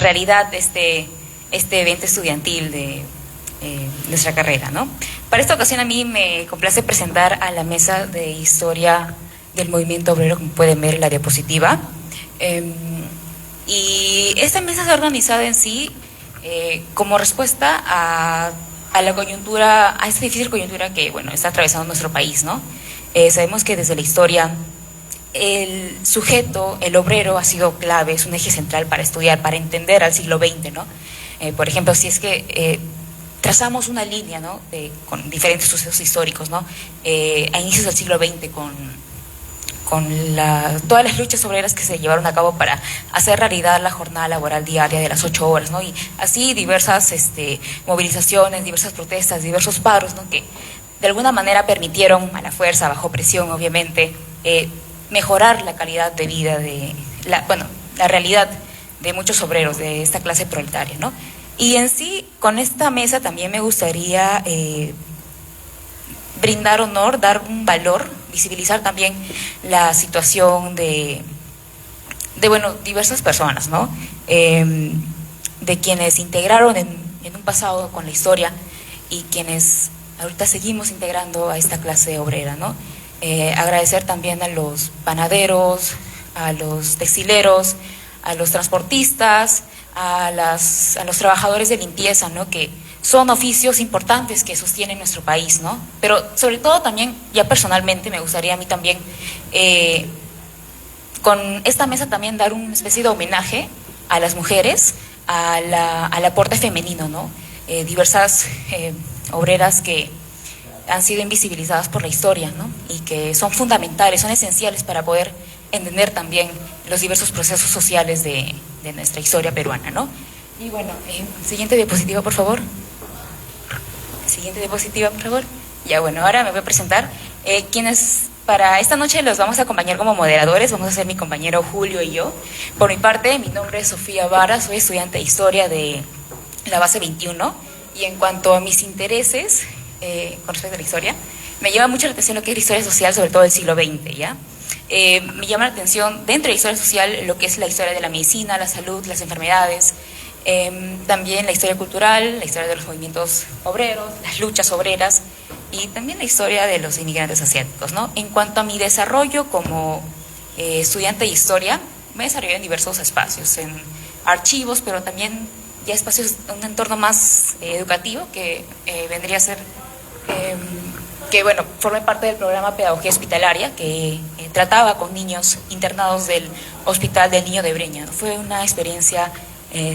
realidad este evento estudiantil de nuestra carrera, ¿no? Para esta ocasión a mí me complace presentar a la mesa de historia del movimiento obrero, como pueden ver en la diapositiva. Y esta mesa se ha organizado en sí como respuesta a la coyuntura, a esta difícil coyuntura que, bueno, está atravesando nuestro país, ¿no? Sabemos que desde la historia el sujeto, el obrero, ha sido clave, es un eje central para estudiar, para entender al siglo XX, ¿no? Por ejemplo, si es que trazamos una línea, ¿no? Con diferentes sucesos históricos, ¿no? A inicios del siglo XX, con todas las luchas obreras que se llevaron a cabo para hacer realidad la jornada laboral diaria de las 8 horas, ¿no? Y así diversas movilizaciones, diversas protestas, diversos paros, ¿no? Que de alguna manera permitieron, a la fuerza, bajo presión, obviamente, mejorar la calidad de vida la realidad de muchos obreros de esta clase proletaria, ¿no? Y en sí, con esta mesa también me gustaría brindar honor, dar un valor, visibilizar también la situación de diversas personas, ¿no? De quienes integraron en un pasado con la historia y quienes ahorita seguimos integrando a esta clase obrera, ¿no? Agradecer también a los panaderos, a los textileros, a los transportistas, a los trabajadores de limpieza, ¿no? Que son oficios importantes que sostienen nuestro país, ¿no? Pero sobre todo también, ya personalmente, me gustaría a mí también, con esta mesa también dar una especie de homenaje a las mujeres, al aporte femenino, ¿no? Diversas obreras que han sido invisibilizadas por la historia, ¿no? Y que son fundamentales, son esenciales para poder entender también los diversos procesos sociales de nuestra historia peruana, ¿no? Y bueno, siguiente diapositiva, por favor. Siguiente diapositiva, por favor. Ya, bueno, ahora me voy a presentar. Quienes para esta noche los vamos a acompañar como moderadores, vamos a ser mi compañero Julio y yo. Por mi parte, mi nombre es Sofía Vara, soy estudiante de Historia de la base 21, y en cuanto a mis intereses con respecto a la historia, me llama mucho la atención lo que es la historia social, sobre todo del siglo XX, ¿ya? Me llama la atención dentro de la historia social lo que es la historia de la medicina, la salud, las enfermedades, también la historia cultural, la historia de los movimientos obreros, las luchas obreras y también la historia de los inmigrantes asiáticos, ¿no? En cuanto a mi desarrollo como estudiante de historia, me desarrollé en diversos espacios, en archivos, pero también ya espacios, un entorno más educativo que vendría a ser... que bueno, formé parte del programa Pedagogía Hospitalaria que trataba con niños internados del Hospital del Niño de Breña, ¿no? Fue una experiencia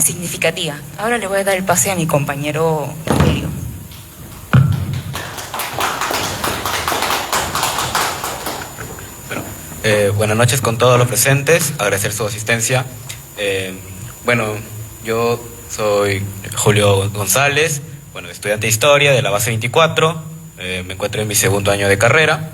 significativa. Ahora le voy a dar el pase a mi compañero Julio. Bueno, buenas noches con todos los presentes, agradecer su asistencia. Bueno, yo soy Julio González, bueno, estudiante de Historia de la base 24. Me encuentro en mi segundo año de carrera.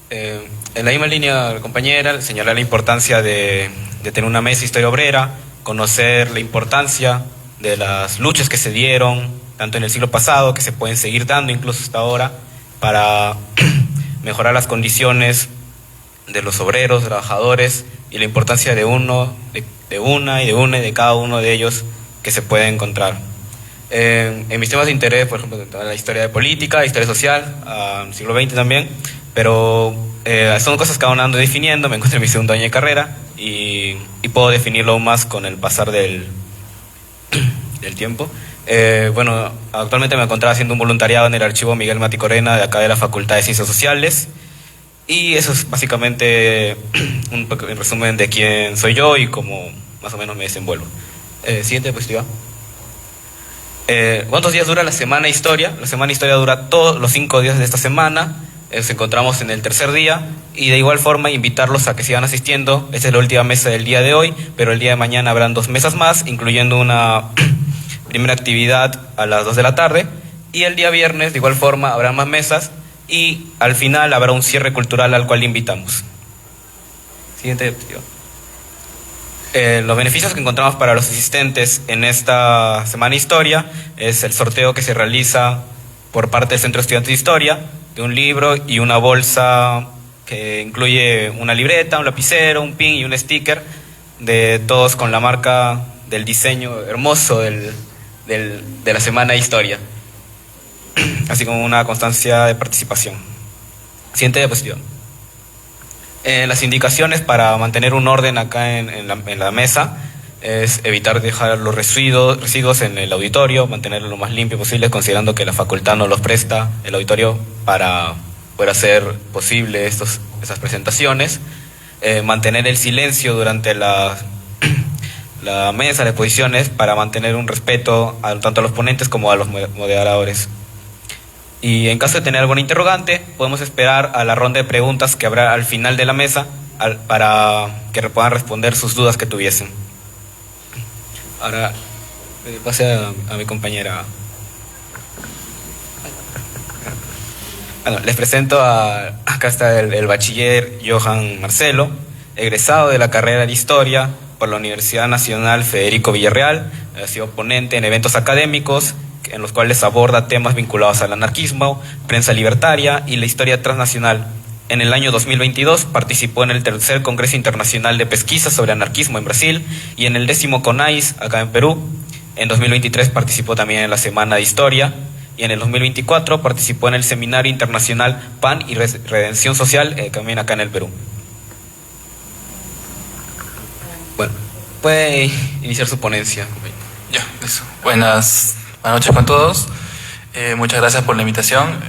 En la misma línea, compañera, señalar la importancia de tener una mesa de historia obrera, conocer la importancia de las luchas que se dieron, tanto en el siglo pasado, que se pueden seguir dando incluso hasta ahora, para mejorar las condiciones de los obreros, trabajadores, y la importancia de de cada uno de ellos que se puede encontrar. En mis temas de interés, por ejemplo, la historia de política, la historia social, siglo XX también, pero son cosas que aún ando definiendo, me encuentro en mi segundo año de carrera y puedo definirlo aún más con el pasar del tiempo. Bueno, actualmente me encontraba haciendo un voluntariado en el archivo Miguel Mati Corena de acá de la Facultad de Ciencias Sociales, y eso es básicamente un resumen de quién soy yo y cómo más o menos me desenvuelvo. Siguiente diapositiva. ¿Cuántos días dura la Semana de Historia? La Semana de Historia dura todos los 5 días de esta semana. Nos encontramos en el tercer día y de igual forma invitarlos a que sigan asistiendo. Esta es la última mesa del día de hoy, pero el día de mañana habrán 2 mesas más, incluyendo una primera actividad a las 2 de la tarde, y el día viernes de igual forma habrá más mesas y al final habrá un cierre cultural al cual invitamos. Siguiente diapositiva. Los beneficios que encontramos para los asistentes en esta Semana de Historia es el sorteo que se realiza por parte del Centro de Estudiantes de Historia de un libro y una bolsa que incluye una libreta, un lapicero, un pin y un sticker de todos con la marca del diseño hermoso de la Semana de Historia, así como una constancia de participación. Siguiente diapositiva. Las indicaciones para mantener un orden acá en la mesa es evitar dejar los residuos en el auditorio, mantenerlo lo más limpio posible, considerando que la facultad nos los presta el auditorio para poder hacer posible esas presentaciones. Mantener el silencio durante la mesa de exposiciones para mantener un respeto tanto a los ponentes como a los moderadores. Y en caso de tener alguna interrogante, podemos esperar a la ronda de preguntas que habrá al final de la mesa para que puedan responder sus dudas que tuviesen. Ahora, pase a mi compañera. Bueno, les presento acá está el bachiller Johan Marcelo, egresado de la carrera de Historia por la Universidad Nacional Federico Villarreal. Ha sido ponente en eventos académicos en los cuales aborda temas vinculados al anarquismo, prensa libertaria y la historia transnacional. En el año 2022 participó en el tercer Congreso Internacional de Pesquisa sobre Anarquismo en Brasil y en el 10º CONAIS acá en Perú. En 2023 participó también en la Semana de Historia y en el 2024 participó en el Seminario Internacional Pan y Redención Social también acá en el Perú. Bueno, puede iniciar su ponencia. Ya, listo. Buenas noches con todos. Muchas gracias por la invitación.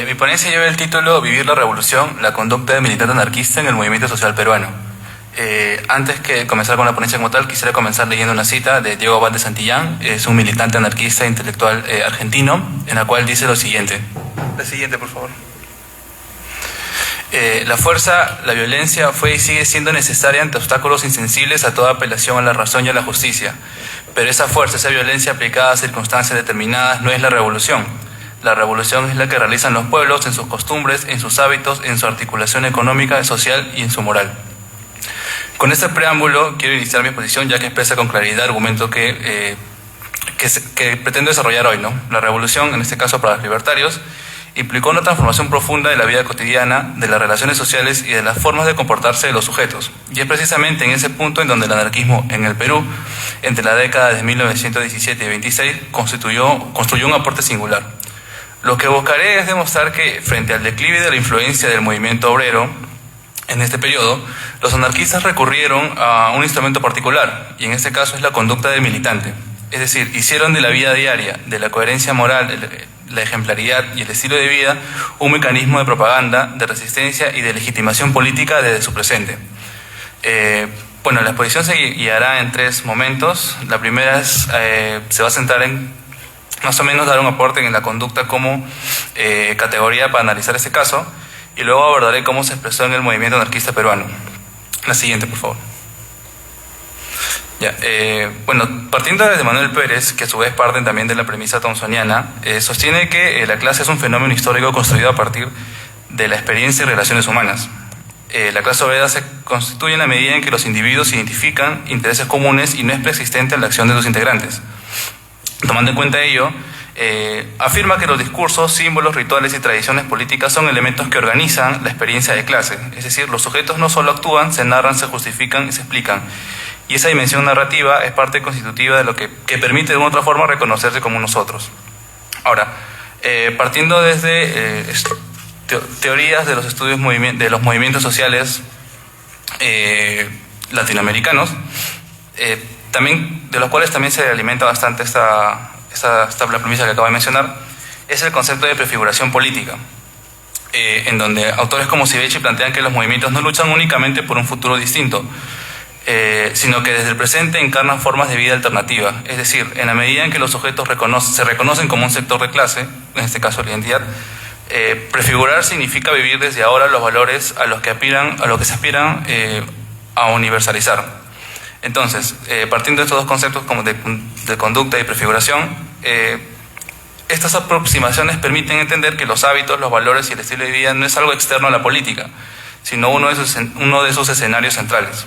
Mi ponencia lleva el título Vivir la revolución, la conducta del militante anarquista en el movimiento social peruano. Antes que comenzar con la ponencia como tal, quisiera comenzar leyendo una cita de Diego Abad de Santillán. Es un militante anarquista intelectual argentino, en la cual dice lo siguiente. La siguiente, por favor. La fuerza, la violencia fue y sigue siendo necesaria ante obstáculos insensibles a toda apelación a la razón y a la justicia. Pero esa fuerza, esa violencia aplicada a circunstancias determinadas no es la revolución. La revolución es la que realizan los pueblos en sus costumbres, en sus hábitos, en su articulación económica, social y en su moral. Con este preámbulo quiero iniciar mi exposición, ya que expresa con claridad el argumento que pretendo desarrollar hoy, ¿no? La revolución, en este caso para los libertarios, implicó una transformación profunda de la vida cotidiana, de las relaciones sociales y de las formas de comportarse de los sujetos. Y es precisamente en ese punto en donde el anarquismo en el Perú, entre la década de 1917 y 26, construyó un aporte singular. Lo que buscaré es demostrar que, frente al declive de la influencia del movimiento obrero en este periodo, los anarquistas recurrieron a un instrumento particular, y en este caso es la conducta del militante. Es decir, hicieron de la vida diaria, de la coherencia moral, la ejemplaridad y el estilo de vida, un mecanismo de propaganda, de resistencia y de legitimación política desde su presente. La exposición se guiará en 3 momentos. La primera se va a centrar en más o menos dar un aporte en la conducta como categoría para analizar este caso, y luego abordaré cómo se expresó en el movimiento anarquista peruano. La siguiente, por favor. Partiendo desde Manuel Pérez, que a su vez parte también de la premisa thomsoniana, sostiene que la clase es un fenómeno histórico construido a partir de la experiencia y relaciones humanas. La clase obrera se constituye en la medida en que los individuos identifican intereses comunes y no es preexistente a la acción de sus integrantes. Tomando en cuenta ello, afirma que los discursos, símbolos, rituales y tradiciones políticas son elementos que organizan la experiencia de clase. Es decir, los sujetos no solo actúan, se narran, se justifican y se explican. Y esa dimensión narrativa es parte constitutiva de lo que permite de una u otra forma reconocerse como nosotros. Ahora, partiendo desde teorías de los estudios de los movimientos sociales latinoamericanos, de los cuales también se alimenta bastante la premisa que acabo de mencionar, es el concepto de prefiguración política, en donde autores como Civechi plantean que los movimientos no luchan únicamente por un futuro distinto, sino que desde el presente encarnan formas de vida alternativa. Es decir, en la medida en que los sujetos se reconocen como un sector de clase, en este caso la identidad, prefigurar significa vivir desde ahora los valores a los que se aspiran a universalizar. Entonces, partiendo de estos 2 conceptos como de conducta y prefiguración, estas aproximaciones permiten entender que los hábitos, los valores y el estilo de vida no es algo externo a la política, sino uno de sus escenarios centrales.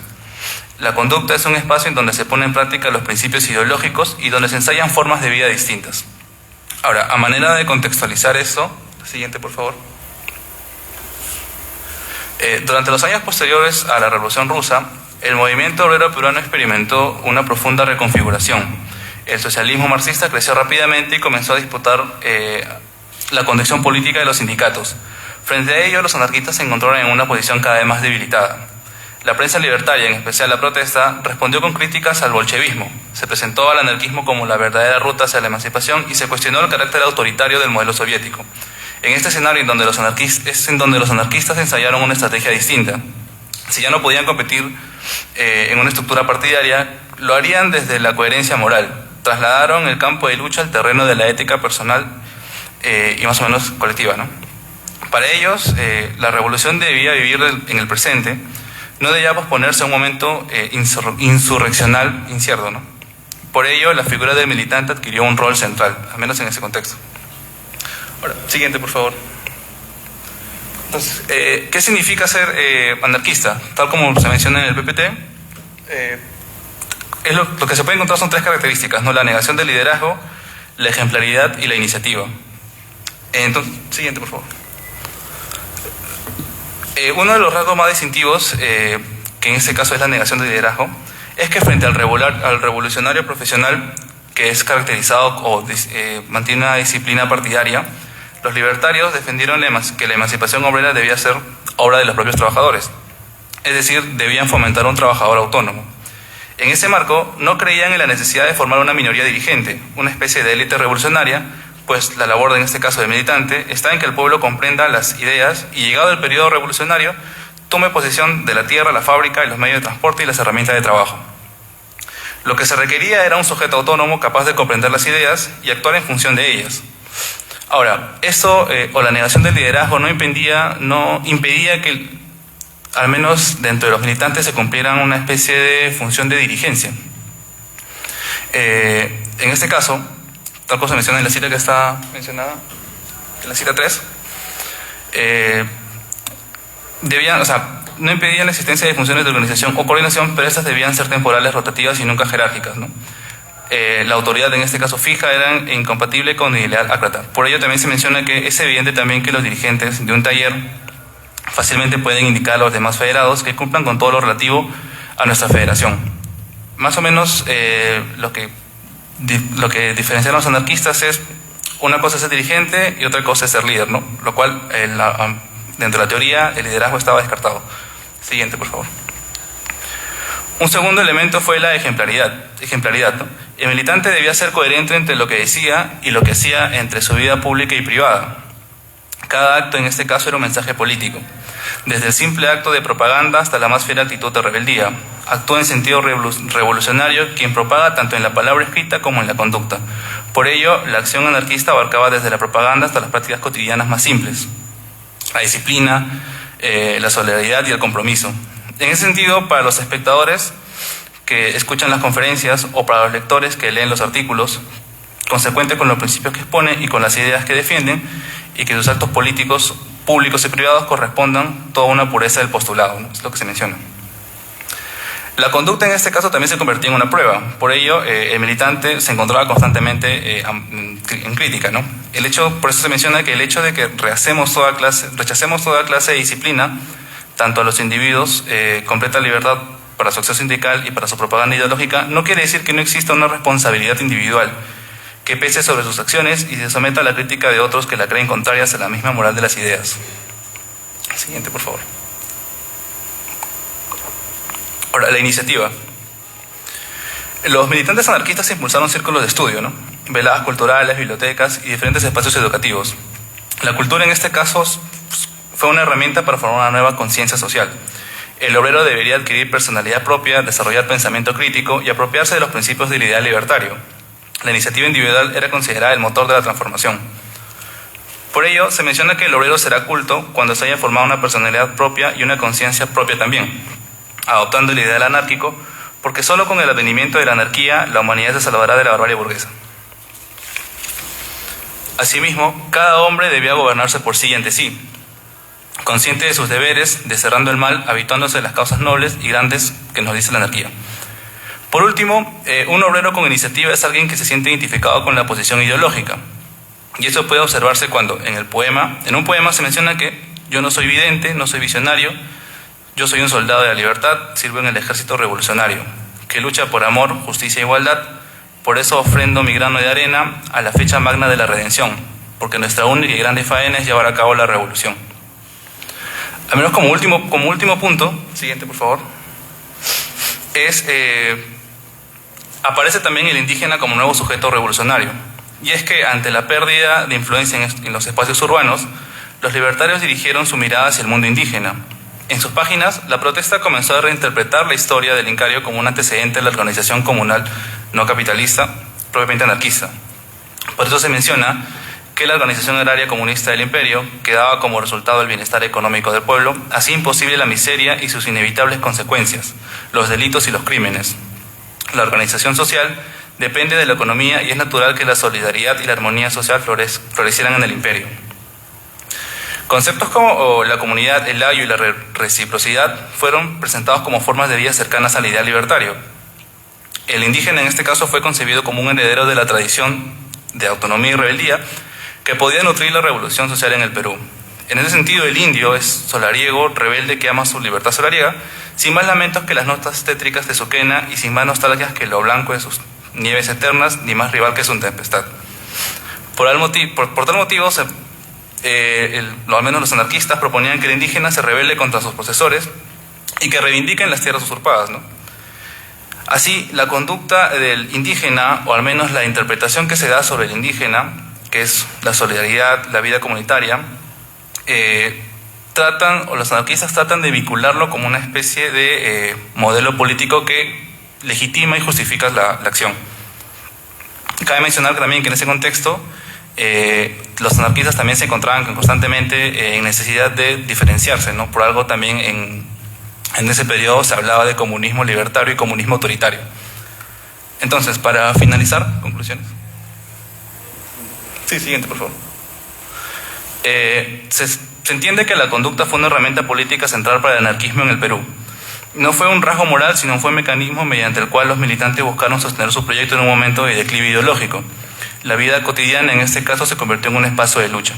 La conducta es un espacio en donde se ponen en práctica los principios ideológicos y donde se ensayan formas de vida distintas. Ahora, a manera de contextualizar esto, la siguiente por favor. Durante los años posteriores a la Revolución Rusa, el movimiento obrero peruano experimentó una profunda reconfiguración. El socialismo marxista creció rápidamente y comenzó a disputar la conducción política de los sindicatos. Frente a ello, los anarquistas se encontraron en una posición cada vez más debilitada. La prensa libertaria, en especial la protesta, respondió con críticas al bolchevismo. Se presentó al anarquismo como la verdadera ruta hacia la emancipación y se cuestionó el carácter autoritario del modelo soviético. En este escenario es donde los anarquistas ensayaron una estrategia distinta. Si ya no podían competir en una estructura partidaria, lo harían desde la coherencia moral. Trasladaron el campo de lucha al terreno de la ética personal y más o menos colectiva, ¿no? Para ellos, la revolución debía vivir en el presente, no debía posponerse a un momento insurreccional incierto, ¿no? Por ello, la figura del militante adquirió un rol central, al menos en ese contexto. Ahora, siguiente, por favor. Entonces, ¿qué significa ser anarquista? Tal como se menciona en el PPT, lo que se puede encontrar son tres características, ¿no? La negación del liderazgo, la ejemplaridad y la iniciativa. Entonces, siguiente, por favor. Uno de los rasgos más distintivos, que en este caso es la negación del liderazgo, es que frente al revolucionario profesional que es caracterizado o mantiene una disciplina partidaria, los libertarios defendieron que la emancipación obrera debía ser obra de los propios trabajadores, es decir, debían fomentar un trabajador autónomo. En ese marco, no creían en la necesidad de formar una minoría dirigente, una especie de élite revolucionaria, pues la labor, en este caso de militante, está en que el pueblo comprenda las ideas y, llegado el periodo revolucionario, tome posesión de la tierra, la fábrica y los medios de transporte y las herramientas de trabajo. Lo que se requería era un sujeto autónomo capaz de comprender las ideas y actuar en función de ellas. Ahora, eso o la negación del liderazgo no impedía que, al menos dentro de los militantes, se cumplieran una especie de función de dirigencia. En este caso, tal cosa se menciona en la cita que está mencionada, en la cita 3, no impedían la existencia de funciones de organización o coordinación, pero estas debían ser temporales, rotativas y nunca jerárquicas, ¿no? La autoridad, en este caso fija, era incompatible con el ideal acratar. Por ello también se menciona que es evidente también que los dirigentes de un taller fácilmente pueden indicar a los demás federados que cumplan con todo lo relativo a nuestra federación. Más o menos lo que diferencian a los anarquistas es, una cosa es ser dirigente y otra cosa es ser líder, ¿no? Lo cual, dentro de la teoría, el liderazgo estaba descartado. Siguiente, por favor. Un segundo elemento fue la ejemplaridad, ¿no? El militante debía ser coherente entre lo que decía y lo que hacía entre su vida pública y privada. Cada acto, en este caso, era un mensaje político. Desde el simple acto de propaganda hasta la más fiera actitud de rebeldía. Actúa en sentido revolucionario quien propaga tanto en la palabra escrita como en la conducta. Por ello, la acción anarquista abarcaba desde la propaganda hasta las prácticas cotidianas más simples. La disciplina, la solidaridad y el compromiso. En ese sentido, para los espectadores que escuchan las conferencias o para los lectores que leen los artículos, consecuente con los principios que expone y con las ideas que defienden, y que sus actos políticos, públicos y privados correspondan toda una pureza del postulado, ¿no? Es lo que se menciona. La conducta en este caso también se convertía en una prueba. Por ello, el militante se encontraba constantemente en crítica, ¿no? Por eso se menciona que el hecho de que rechacemos toda clase de disciplina, tanto a los individuos, completa libertad para su acción sindical y para su propaganda ideológica, no quiere decir que no exista una responsabilidad individual que pese sobre sus acciones y se someta a la crítica de otros que la creen contrarias a la misma moral de las ideas. Siguiente, por favor. Ahora, la iniciativa. Los militantes anarquistas impulsaron círculos de estudio, ¿no? Veladas culturales, bibliotecas y diferentes espacios educativos. La cultura, en este caso, fue una herramienta para formar una nueva conciencia social. El obrero debería adquirir personalidad propia, desarrollar pensamiento crítico y apropiarse de los principios del ideal libertario. La iniciativa individual era considerada el motor de la transformación. Por ello, se menciona que el obrero será culto cuando se haya formado una personalidad propia y una conciencia propia también, adoptando el ideal anárquico, porque solo con el advenimiento de la anarquía la humanidad se salvará de la barbarie burguesa. Asimismo, cada hombre debía gobernarse por sí y ante sí. consciente de sus deberes, desterrando el mal, habituándose de las causas nobles y grandes que nos dice la anarquía. Por último, un obrero con iniciativa es alguien que se siente identificado con la posición ideológica. Y eso puede observarse cuando en un poema se menciona que yo no soy vidente, no soy visionario, yo soy un soldado de la libertad, sirvo en el ejército revolucionario, que lucha por amor, justicia e igualdad. Por eso ofrendo mi grano de arena a la fecha magna de la redención, porque nuestra única y grande faena es llevar a cabo la revolución. Al menos como último punto, siguiente por favor, aparece también el indígena como nuevo sujeto revolucionario. Y es que ante la pérdida de influencia en los espacios urbanos, los libertarios dirigieron su mirada hacia el mundo indígena. En sus páginas, la protesta comenzó a reinterpretar la historia del Incario como un antecedente de la organización comunal no capitalista, propiamente anarquista. Por eso se menciona que la organización agraria comunista del imperio, que daba como resultado el bienestar económico del pueblo, hacía imposible la miseria y sus inevitables consecuencias, los delitos y los crímenes. La organización social depende de la economía y es natural que la solidaridad y la armonía social florecieran en el imperio. Conceptos como la comunidad, el layo y la reciprocidad fueron presentados como formas de vida cercanas al ideal libertario. El indígena en este caso fue concebido como un heredero de la tradición de autonomía y rebeldía que podía nutrir la revolución social en el Perú. En ese sentido, el indio es solariego, rebelde que ama su libertad solariega, sin más lamentos que las notas tétricas de su quena y sin más nostalgias que lo blanco de sus nieves eternas, ni más rival que su tempestad. Por tal motivo, al menos los anarquistas proponían que el indígena se rebele contra sus posesores y que reivindiquen las tierras usurpadas, ¿no? Así, la conducta del indígena, o al menos la interpretación que se da sobre el indígena, que es la solidaridad, la vida comunitaria, los anarquistas tratan de vincularlo como una especie de modelo político que legitima y justifica la acción. Cabe mencionar también que en ese contexto los anarquistas también se encontraban constantemente en necesidad de diferenciarse, ¿no? Por algo también en ese periodo se hablaba de comunismo libertario y comunismo autoritario. Entonces, para finalizar, conclusiones. Sí, siguiente, por favor. Se entiende que la conducta fue una herramienta política central para el anarquismo en el Perú. No fue un rasgo moral, sino fue un mecanismo mediante el cual los militantes buscaron sostener su proyecto en un momento de declive ideológico. La vida cotidiana en este caso se convirtió en un espacio de lucha.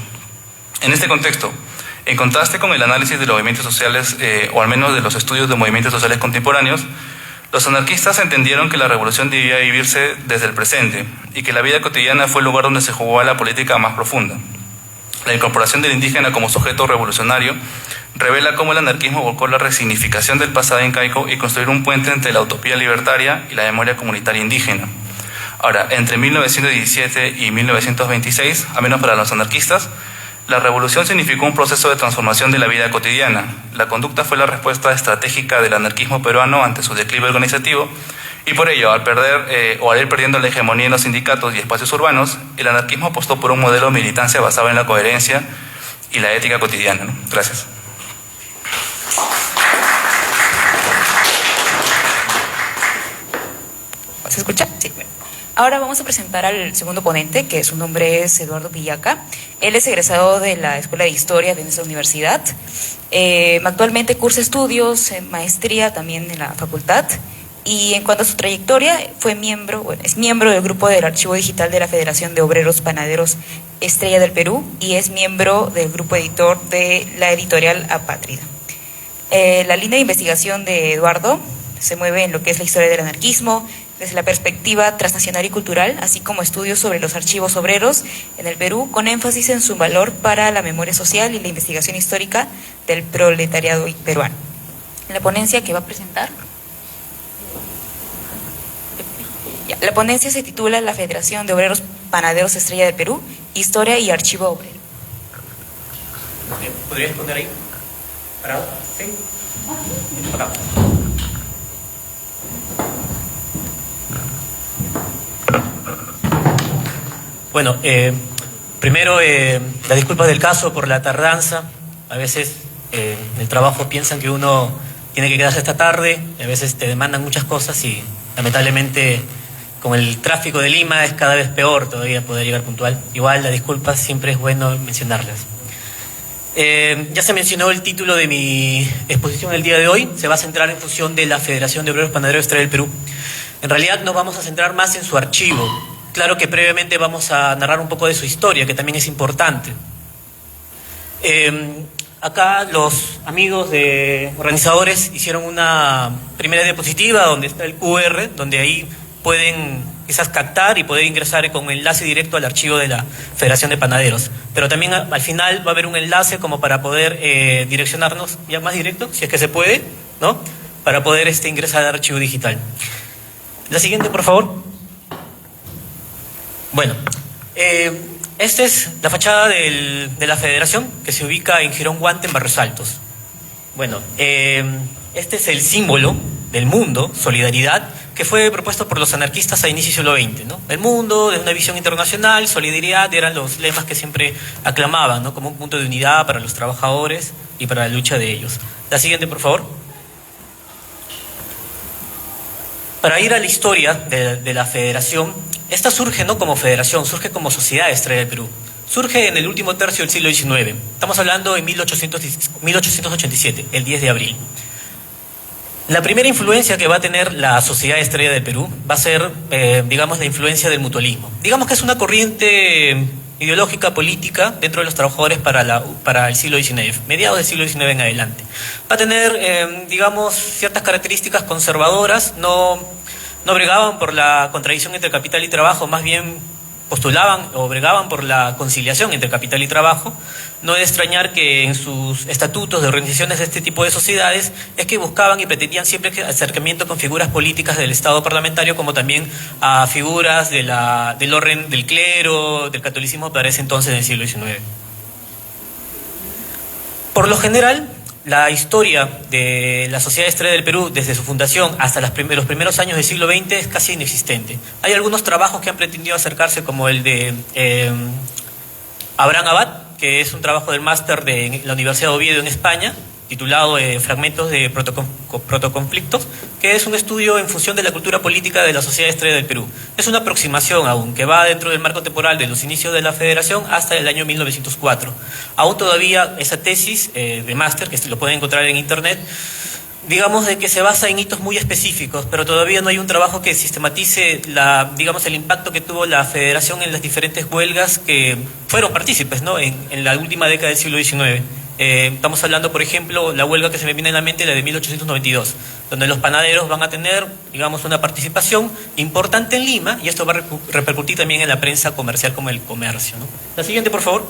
En este contexto, en contraste con el análisis de los movimientos sociales, o al menos de los estudios de movimientos sociales contemporáneos, los anarquistas entendieron que la revolución debía vivirse desde el presente y que la vida cotidiana fue el lugar donde se jugó a la política más profunda. La incorporación del indígena como sujeto revolucionario revela cómo el anarquismo volcó la resignificación del pasado incaico y construir un puente entre la utopía libertaria y la memoria comunitaria indígena. Ahora, entre 1917 y 1926, al menos para los anarquistas, la revolución significó un proceso de transformación de la vida cotidiana. La conducta fue la respuesta estratégica del anarquismo peruano ante su declive organizativo y por ello, al ir perdiendo la hegemonía en los sindicatos y espacios urbanos, el anarquismo apostó por un modelo de militancia basado en la coherencia y la ética cotidiana, ¿no? Gracias. ¿Se escucha? Sí. Ahora vamos a presentar al segundo ponente, que su nombre es Eduardo Villaca. Él es egresado de la Escuela de Historia de nuestra universidad. Actualmente cursa estudios en maestría también en la facultad. Y en cuanto a su trayectoria, es miembro del grupo del Archivo Digital de la Federación de Obreros Panaderos Estrella del Perú y es miembro del grupo editor de la editorial Apátrida. La línea de investigación de Eduardo se mueve en lo que es la historia del anarquismo, desde la perspectiva transnacional y cultural, así como estudios sobre los archivos obreros en el Perú, con énfasis en su valor para la memoria social y la investigación histórica del proletariado peruano. La ponencia que va a presentar... La ponencia se titula La Federación de Obreros Panaderos Estrella del Perú, Historia y Archivo Obrero. ¿Podrías poner ahí? ¿Parado? ¿Sí? Parado. Bueno, primero las disculpas del caso por la tardanza. A veces en el trabajo piensan que uno tiene que quedarse esta tarde, a veces te demandan muchas cosas y lamentablemente con el tráfico de Lima es cada vez peor todavía poder llegar puntual. Igual las disculpas siempre es bueno mencionarlas. Ya se mencionó el título de mi exposición el día de hoy. Se va a centrar en función de la Federación de Obreros Panaderos Estrella del Perú. En realidad nos vamos a centrar más en su archivo. Claro que previamente vamos a narrar un poco de su historia, que también es importante. Acá los amigos de organizadores hicieron una primera diapositiva donde está el QR, donde ahí pueden quizás captar y poder ingresar con enlace directo al archivo de la Federación de Panaderos. Pero también al final va a haber un enlace como para poder direccionarnos ya más directo, si es que se puede, ¿no? Para poder ingresar al archivo digital. La siguiente, por favor. Bueno, esta es la fachada de la Federación, que se ubica en Girón Guante, en Barrios Altos. Bueno, este es el símbolo del mundo, solidaridad, que fue propuesto por los anarquistas a inicios del siglo XX, ¿no? El mundo, de una visión internacional, solidaridad, eran los lemas que siempre aclamaban, ¿no? Como un punto de unidad para los trabajadores y para la lucha de ellos. La siguiente, por favor. Para ir a la historia de la Federación, esta surge no como federación, surge como Sociedad Estrella del Perú. Surge en el último tercio del siglo XIX. Estamos hablando de 1887, el 10 de abril. La primera influencia que va a tener la Sociedad Estrella del Perú va a ser, digamos, la influencia del mutualismo. Digamos que es una corriente ideológica, política, dentro de los trabajadores para el siglo XIX, mediados del siglo XIX en adelante. Va a tener, digamos, ciertas características conservadoras, no bregaban por la contradicción entre capital y trabajo, más bien postulaban o bregaban por la conciliación entre capital y trabajo. No es de extrañar que en sus estatutos de organizaciones de este tipo de sociedades es que buscaban y pretendían siempre acercamiento con figuras políticas del Estado parlamentario, como también a figuras del orden del clero, del catolicismo para ese entonces en el siglo XIX. Por lo general, la historia de la Sociedad Estrella del Perú, desde su fundación hasta los primeros años del siglo XX, es casi inexistente. Hay algunos trabajos que han pretendido acercarse, como el de Abraham Abad, que es un trabajo del máster de la Universidad de Oviedo en España, titulado Fragmentos de Protoconflictos, que es un estudio en función de la cultura política de la Sociedad Estrella del Perú. Es una aproximación aún, que va dentro del marco temporal de los inicios de la Federación hasta el año 1904. Aún todavía esa tesis de máster, que se lo pueden encontrar en internet, digamos de que se basa en hitos muy específicos, pero todavía no hay un trabajo que sistematice digamos, el impacto que tuvo la Federación en las diferentes huelgas que fueron partícipes, ¿no? en la última década del siglo XIX. Estamos hablando, por ejemplo, la huelga que se me viene a la mente, la de 1892, donde los panaderos van a tener, digamos, una participación importante en Lima, y esto va a repercutir también en la prensa comercial como el comercio, ¿no? La siguiente, por favor.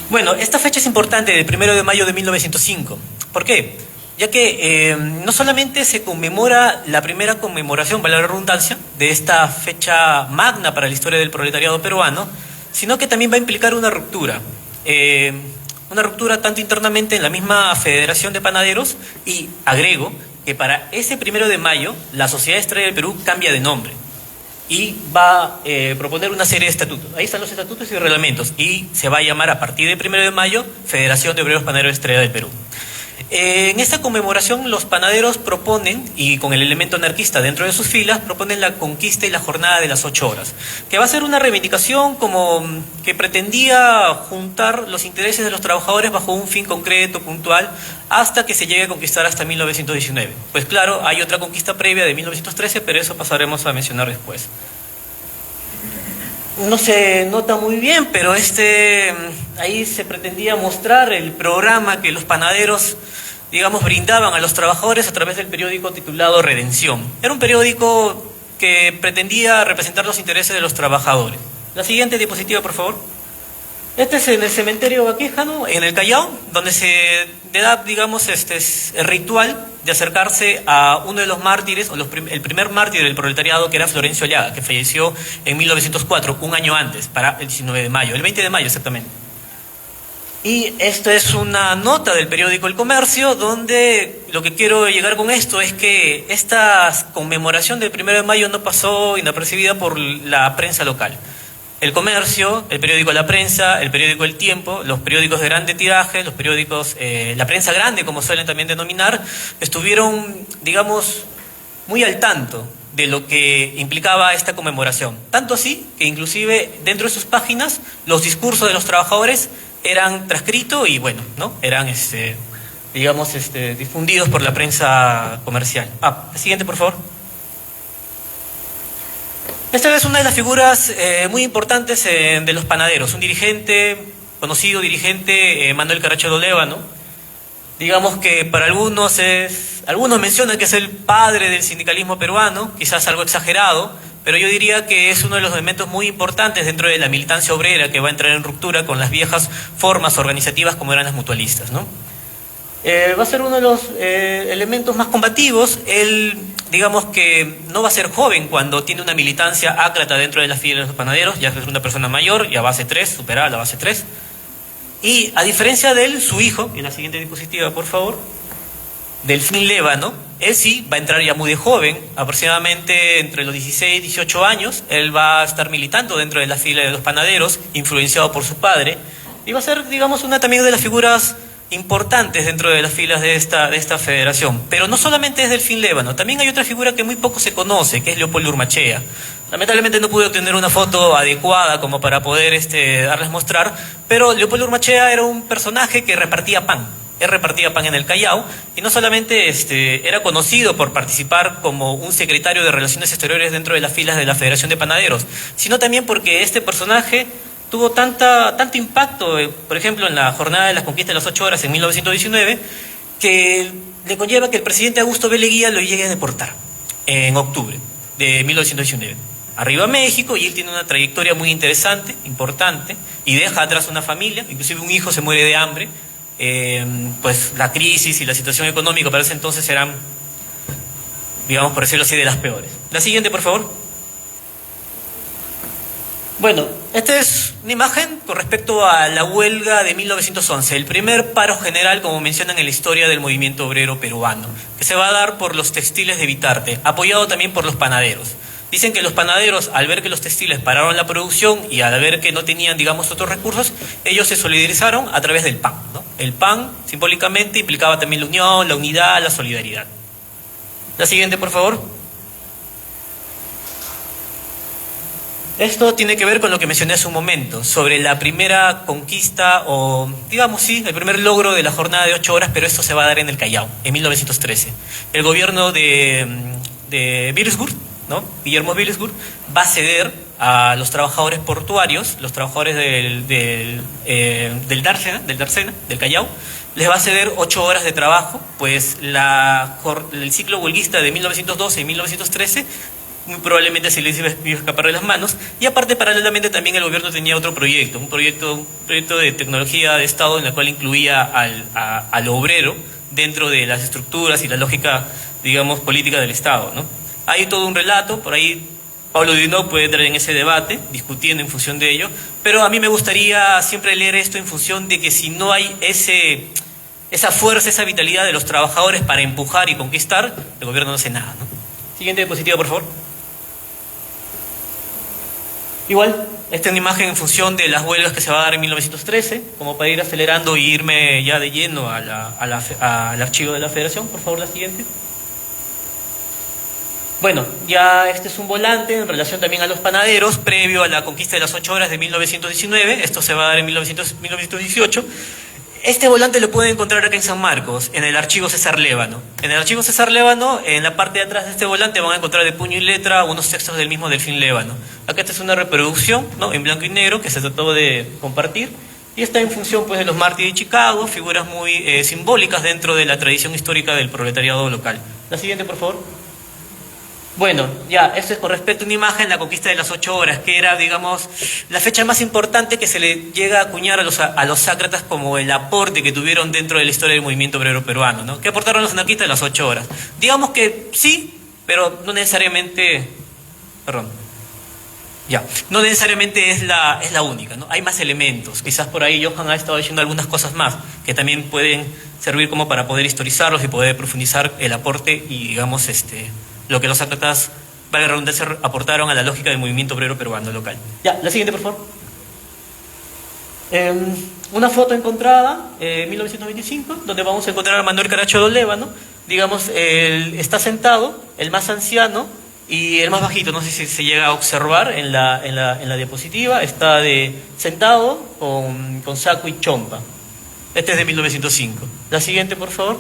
Bueno, esta fecha es importante, del 1 de mayo de 1905. ¿Por qué? Ya que no solamente se conmemora la primera conmemoración, vale la redundancia, de esta fecha magna para la historia del proletariado peruano, sino que también va a implicar una ruptura. Una ruptura tanto internamente en la misma Federación de Panaderos, y agrego que para ese 1 de mayo la Sociedad Estrella del Perú cambia de nombre y va a proponer una serie de estatutos. Ahí están los estatutos y reglamentos, y se va a llamar a partir del 1 de mayo Federación de Obreros Panaderos Estrella del Perú. En esta conmemoración los panaderos proponen, y con el elemento anarquista dentro de sus filas, proponen la conquista y la jornada de las 8 horas, que va a ser una reivindicación como que pretendía juntar los intereses de los trabajadores bajo un fin concreto, puntual, hasta que se llegue a conquistar hasta 1919. Pues claro, hay otra conquista previa de 1913, pero eso pasaremos a mencionar después. No se nota muy bien, pero ahí se pretendía mostrar el programa que los panaderos, digamos, brindaban a los trabajadores a través del periódico titulado Redención. Era un periódico que pretendía representar los intereses de los trabajadores. La siguiente diapositiva, por favor. Este es en el cementerio Baquijano, en el Callao, donde se da, digamos, es el ritual de acercarse a uno de los mártires, o el primer mártir del proletariado, que era Florencio Allaga, que falleció en 1904, un año antes, para el 19 de mayo, el 20 de mayo exactamente. Y esto es una nota del periódico El Comercio, donde lo que quiero llegar con esto es que esta conmemoración del 1 de mayo no pasó inapercibida por la prensa local. El Comercio, el periódico La Prensa, el periódico El Tiempo, los periódicos de grande tiraje, los periódicos, la prensa grande, como suelen también denominar, estuvieron, digamos, muy al tanto de lo que implicaba esta conmemoración. Tanto así que inclusive dentro de sus páginas los discursos de los trabajadores eran transcritos y bueno, ¿no? Eran, digamos, difundidos por la prensa comercial. La siguiente, por favor. Esta es una de las figuras muy importantes de los panaderos, un dirigente, conocido dirigente, Manuel Caracho de Oleva, digamos que para algunos mencionan que es el padre del sindicalismo peruano, quizás algo exagerado, pero yo diría que es uno de los elementos muy importantes dentro de la militancia obrera que va a entrar en ruptura con las viejas formas organizativas como eran las mutualistas, ¿no? Va a ser uno de los elementos más combativos. Él, digamos que no va a ser joven cuando tiene una militancia ácrata dentro de las filas de los panaderos, ya es una persona mayor, ya base 3, superada la base 3. Y a diferencia de él, su hijo, en la siguiente diapositiva, por favor, Delfín Leva, él sí va a entrar ya muy de joven, aproximadamente entre los 16 y 18 años. Él va a estar militando dentro de la fila de los panaderos, influenciado por su padre, y va a ser, digamos, una también de las figuras importantes dentro de las filas de esta federación. Pero no solamente es Delfín Leva, también hay otra figura que muy poco se conoce, que es Leopoldo Urmachea. Lamentablemente no pude obtener una foto adecuada como para poder darles mostrar, pero Leopoldo Urmachea era un personaje que repartía pan. Él repartía pan en el Callao y no solamente era conocido por participar como un secretario de Relaciones Exteriores dentro de las filas de la Federación de Panaderos, sino también porque este personaje tuvo tanto impacto, por ejemplo, en la jornada de las conquistas de las 8 horas en 1919, que le conlleva que el presidente Augusto B. Leguía lo llegue a deportar en octubre de 1919. Arriba a México, y él tiene una trayectoria muy interesante, importante, y deja atrás una familia, inclusive un hijo se muere de hambre. Pues la crisis y la situación económica para ese entonces eran, digamos, por decirlo así, de las peores. La siguiente, por favor. Bueno, esta es una imagen con respecto a la huelga de 1911, el primer paro general, como mencionan en la historia del movimiento obrero peruano, que se va a dar por los textiles de Vitarte, apoyado también por los panaderos. Dicen que los panaderos, al ver que los textiles pararon la producción y al ver que no tenían, digamos, otros recursos, ellos se solidarizaron a través del pan, El pan, simbólicamente, implicaba también la unión, la unidad, la solidaridad. La siguiente, por favor. Esto tiene que ver con lo que mencioné hace un momento, sobre la primera conquista, o digamos sí, el primer logro de la jornada de 8 horas, pero esto se va a dar en el Callao, en 1913. El gobierno de Bilsburg, Guillermo Bilsburg, va a ceder a los trabajadores portuarios, los trabajadores del Dársena, del Callao, les va a ceder 8 horas de trabajo, pues el ciclo huelguista de 1912 y 1913 muy probablemente se les iba a escapar de las manos, y aparte paralelamente también el gobierno tenía otro proyecto, un proyecto de tecnología de Estado en la cual incluía al obrero dentro de las estructuras y la lógica, digamos, política del Estado, Hay todo un relato, por ahí Pablo Dudinot puede entrar en ese debate, discutiendo en función de ello, pero a mí me gustaría siempre leer esto en función de que si no hay esa fuerza, esa vitalidad de los trabajadores para empujar y conquistar, el gobierno no hace nada, Siguiente diapositiva, por favor. Igual, esta es una imagen en función de las huelgas que se va a dar en 1913, como para ir acelerando y irme ya de lleno al archivo de la Federación. Por favor, la siguiente. Bueno, ya este es un volante en relación también a los panaderos, previo a la conquista de las 8 horas de 1919, esto se va a dar en 1918. Este volante lo pueden encontrar acá en San Marcos, en el archivo César Lévano. En el archivo César Lévano, en la parte de atrás de este volante van a encontrar de puño y letra unos textos del mismo Delfín Lévano. Acá esta es una reproducción, en blanco y negro, que se trató de compartir, y está en función pues de los mártires de Chicago, figuras muy simbólicas dentro de la tradición histórica del proletariado local. La siguiente, por favor. Bueno, ya, esto es con respecto a una imagen, la conquista de las 8 horas, que era, digamos, la fecha más importante que se le llega a acuñar a los sácratas como el aporte que tuvieron dentro de la historia del movimiento obrero peruano, ¿Qué aportaron los anarquistas de las 8 horas? Digamos que sí, pero no necesariamente, no necesariamente es la única, Hay más elementos, quizás por ahí Johan ha estado diciendo algunas cosas más, que también pueden servir como para poder historizarlos y poder profundizar el aporte y, digamos, lo que los sácratas, vale la redundancia, aportaron a la lógica del movimiento obrero peruano local. Ya, la siguiente, por favor. Una foto encontrada en 1925, donde vamos a encontrar a Manuel Caracho de Oleva, Digamos, él está sentado, el más anciano, Y el más bajito, no sé si se llega a observar en la diapositiva, está sentado con saco y chompa. Este es de 1905. La siguiente, por favor.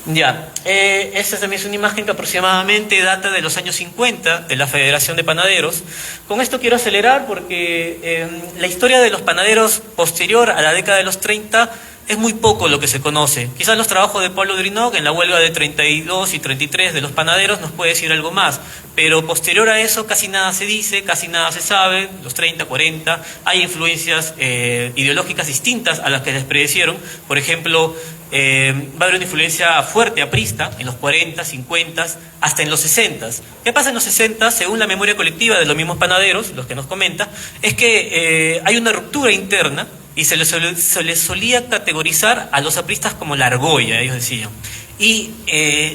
Ya, esta también es una imagen que aproximadamente data de los años 50 de la Federación de Panaderos. Con esto quiero acelerar porque la historia de los panaderos posterior a la década de los 30 es muy poco lo que se conoce. Quizás los trabajos de Pablo Drinoc en la huelga de 32 y 33 de los panaderos nos puede decir algo más, pero posterior a eso casi nada se dice, casi nada se sabe, los 30, 40, hay influencias ideológicas distintas a las que les predecieron. Por ejemplo, va a haber una influencia fuerte aprista en los 40, 50, hasta en los 60. ¿Qué pasa en los 60? Según la memoria colectiva de los mismos panaderos, los que nos comenta, es que hay una ruptura interna y se les solía categorizar a los apristas como la argolla, ellos decían. Y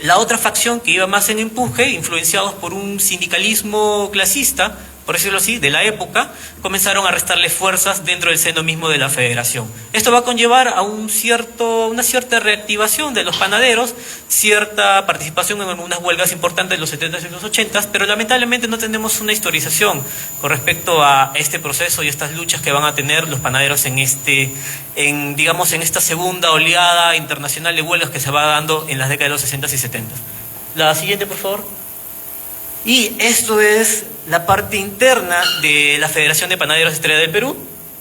la otra facción que iba más en empuje, influenciados por un sindicalismo clasista, por decirlo así, de la época, comenzaron a restarle fuerzas dentro del seno mismo de la federación. Esto va a conllevar a una cierta reactivación de los panaderos, cierta participación en algunas huelgas importantes de los 70 y los 80, pero lamentablemente no tenemos una historización con respecto a este proceso y estas luchas que van a tener los panaderos en esta segunda oleada internacional de huelgas que se va dando en las décadas de los 60 y 70. La siguiente, por favor. Y esto es la parte interna de la Federación de Panaderos Estrella del Perú.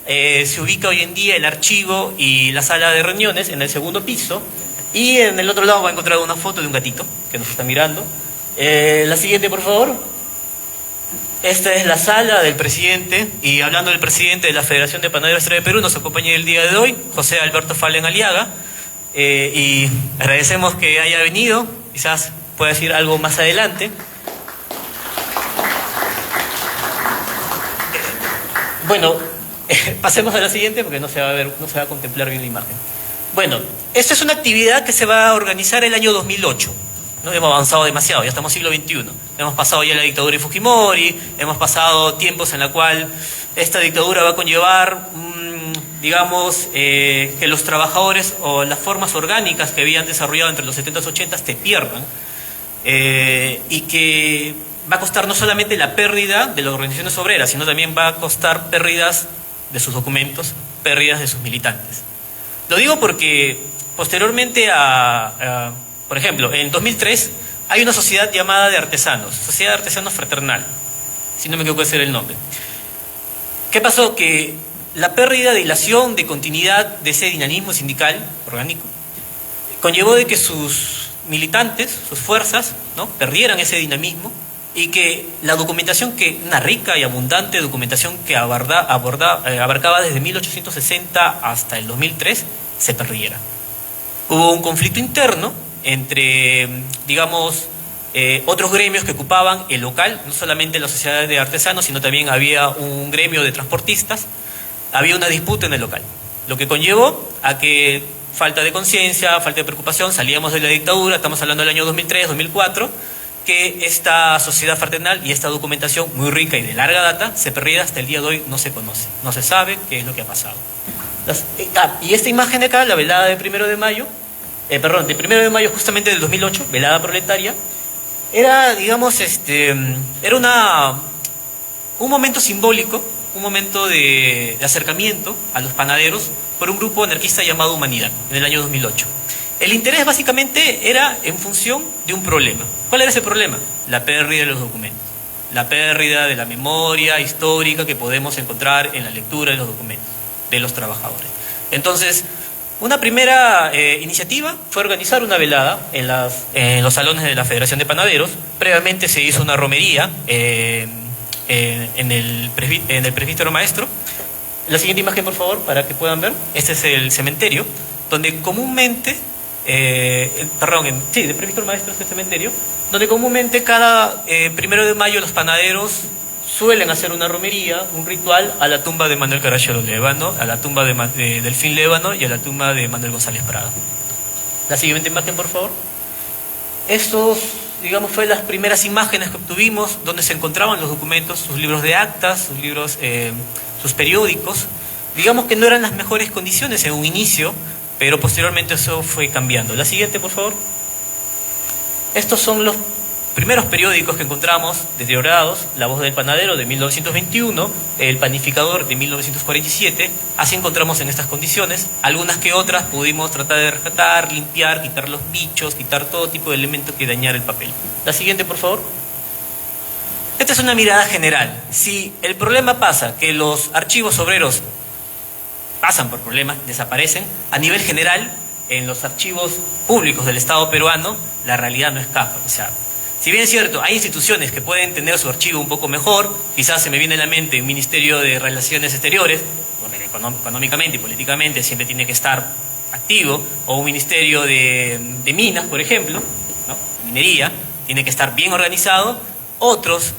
Se ubica hoy en día el archivo y la sala de reuniones en el segundo piso. Y en el otro lado va a encontrar una foto de un gatito que nos está mirando. La siguiente, por favor. Esta es la sala del presidente. Y hablando del presidente de la Federación de Panaderos Estrella del Perú, nos acompaña el día de hoy José Alberto Fallen Aliaga. Y agradecemos que haya venido. Quizás pueda decir algo más adelante. Bueno, pasemos a la siguiente porque no se va a contemplar bien la imagen. Bueno, esta es una actividad que se va a organizar el año 2008. No hemos avanzado demasiado, ya estamos en siglo XXI. Hemos pasado ya la dictadura de Fujimori, hemos pasado tiempos en la cual esta dictadura va a conllevar, que los trabajadores o las formas orgánicas que habían desarrollado entre los 70 y 80 te pierdan. Y que va a costar no solamente la pérdida de las organizaciones obreras, sino también va a costar pérdidas de sus documentos, pérdidas de sus militantes. Lo digo porque posteriormente por ejemplo, en 2003 hay una sociedad llamada de artesanos, Sociedad de Artesanos Fraternal, si no me equivoco ese era el nombre. ¿Qué pasó? Que la pérdida de hilación, de continuidad de ese dinamismo sindical orgánico, conllevó de que sus militantes, sus fuerzas, ¿no?, perdieran ese dinamismo, y que la documentación, una rica y abundante documentación que abarcaba desde 1860 hasta el 2003, se perdiera. Hubo un conflicto interno entre, otros gremios que ocupaban el local, no solamente la sociedad de artesanos, sino también había un gremio de transportistas, había una disputa en el local, lo que conllevó a que falta de conciencia, falta de preocupación, salíamos de la dictadura, estamos hablando del año 2003, 2004, que esta sociedad fraternal y esta documentación muy rica y de larga data se perdiera hasta el día de hoy, no se conoce, no se sabe qué es lo que ha pasado. Y esta imagen de acá, la velada de 1 de mayo, de 1 de mayo justamente del 2008, velada proletaria, era, era un momento simbólico, un momento de acercamiento a los panaderos por un grupo anarquista llamado Humanidad, en el año 2008. El interés básicamente era en función de un problema. ¿Cuál era ese problema? La pérdida de los documentos, la pérdida de la memoria histórica que podemos encontrar en la lectura de los documentos de los trabajadores. Entonces, una primera iniciativa fue organizar una velada en los salones de la Federación de Panaderos. Previamente se hizo una romería en el presbítero maestro. La siguiente imagen, por favor, para que puedan ver. Este es el cementerio, donde comúnmente, del presbítero maestro es el cementerio, donde comúnmente cada 1 de mayo los panaderos suelen hacer una romería, un ritual a la tumba de Manuel Caracciolo Lévano, a la tumba de Delfín Lévano y a la tumba de Manuel González Prado. La siguiente imagen, por favor. Estos, fue las primeras imágenes que obtuvimos donde se encontraban los documentos, sus libros de actas, sus libros, sus periódicos. Digamos que no eran las mejores condiciones en un inicio, pero posteriormente eso fue cambiando. La siguiente, por favor. Estos son los primeros periódicos que encontramos deteriorados: La Voz del Panadero de 1921, El Panificador de 1947, así encontramos en estas condiciones. Algunas que otras pudimos tratar de rescatar, limpiar, quitar los bichos, quitar todo tipo de elementos que dañara el papel. La siguiente, por favor. Esta es una mirada general. Si el problema pasa que los archivos obreros pasan por problemas, desaparecen, a nivel general, en los archivos públicos del Estado peruano, la realidad no escapa. O sea, si bien es cierto, hay instituciones que pueden tener su archivo un poco mejor, quizás se me viene a la mente un Ministerio de Relaciones Exteriores, donde económicamente y políticamente siempre tiene que estar activo, o un Ministerio de Minas, por ejemplo, ¿no? Minería, tiene que estar bien organizado. Otros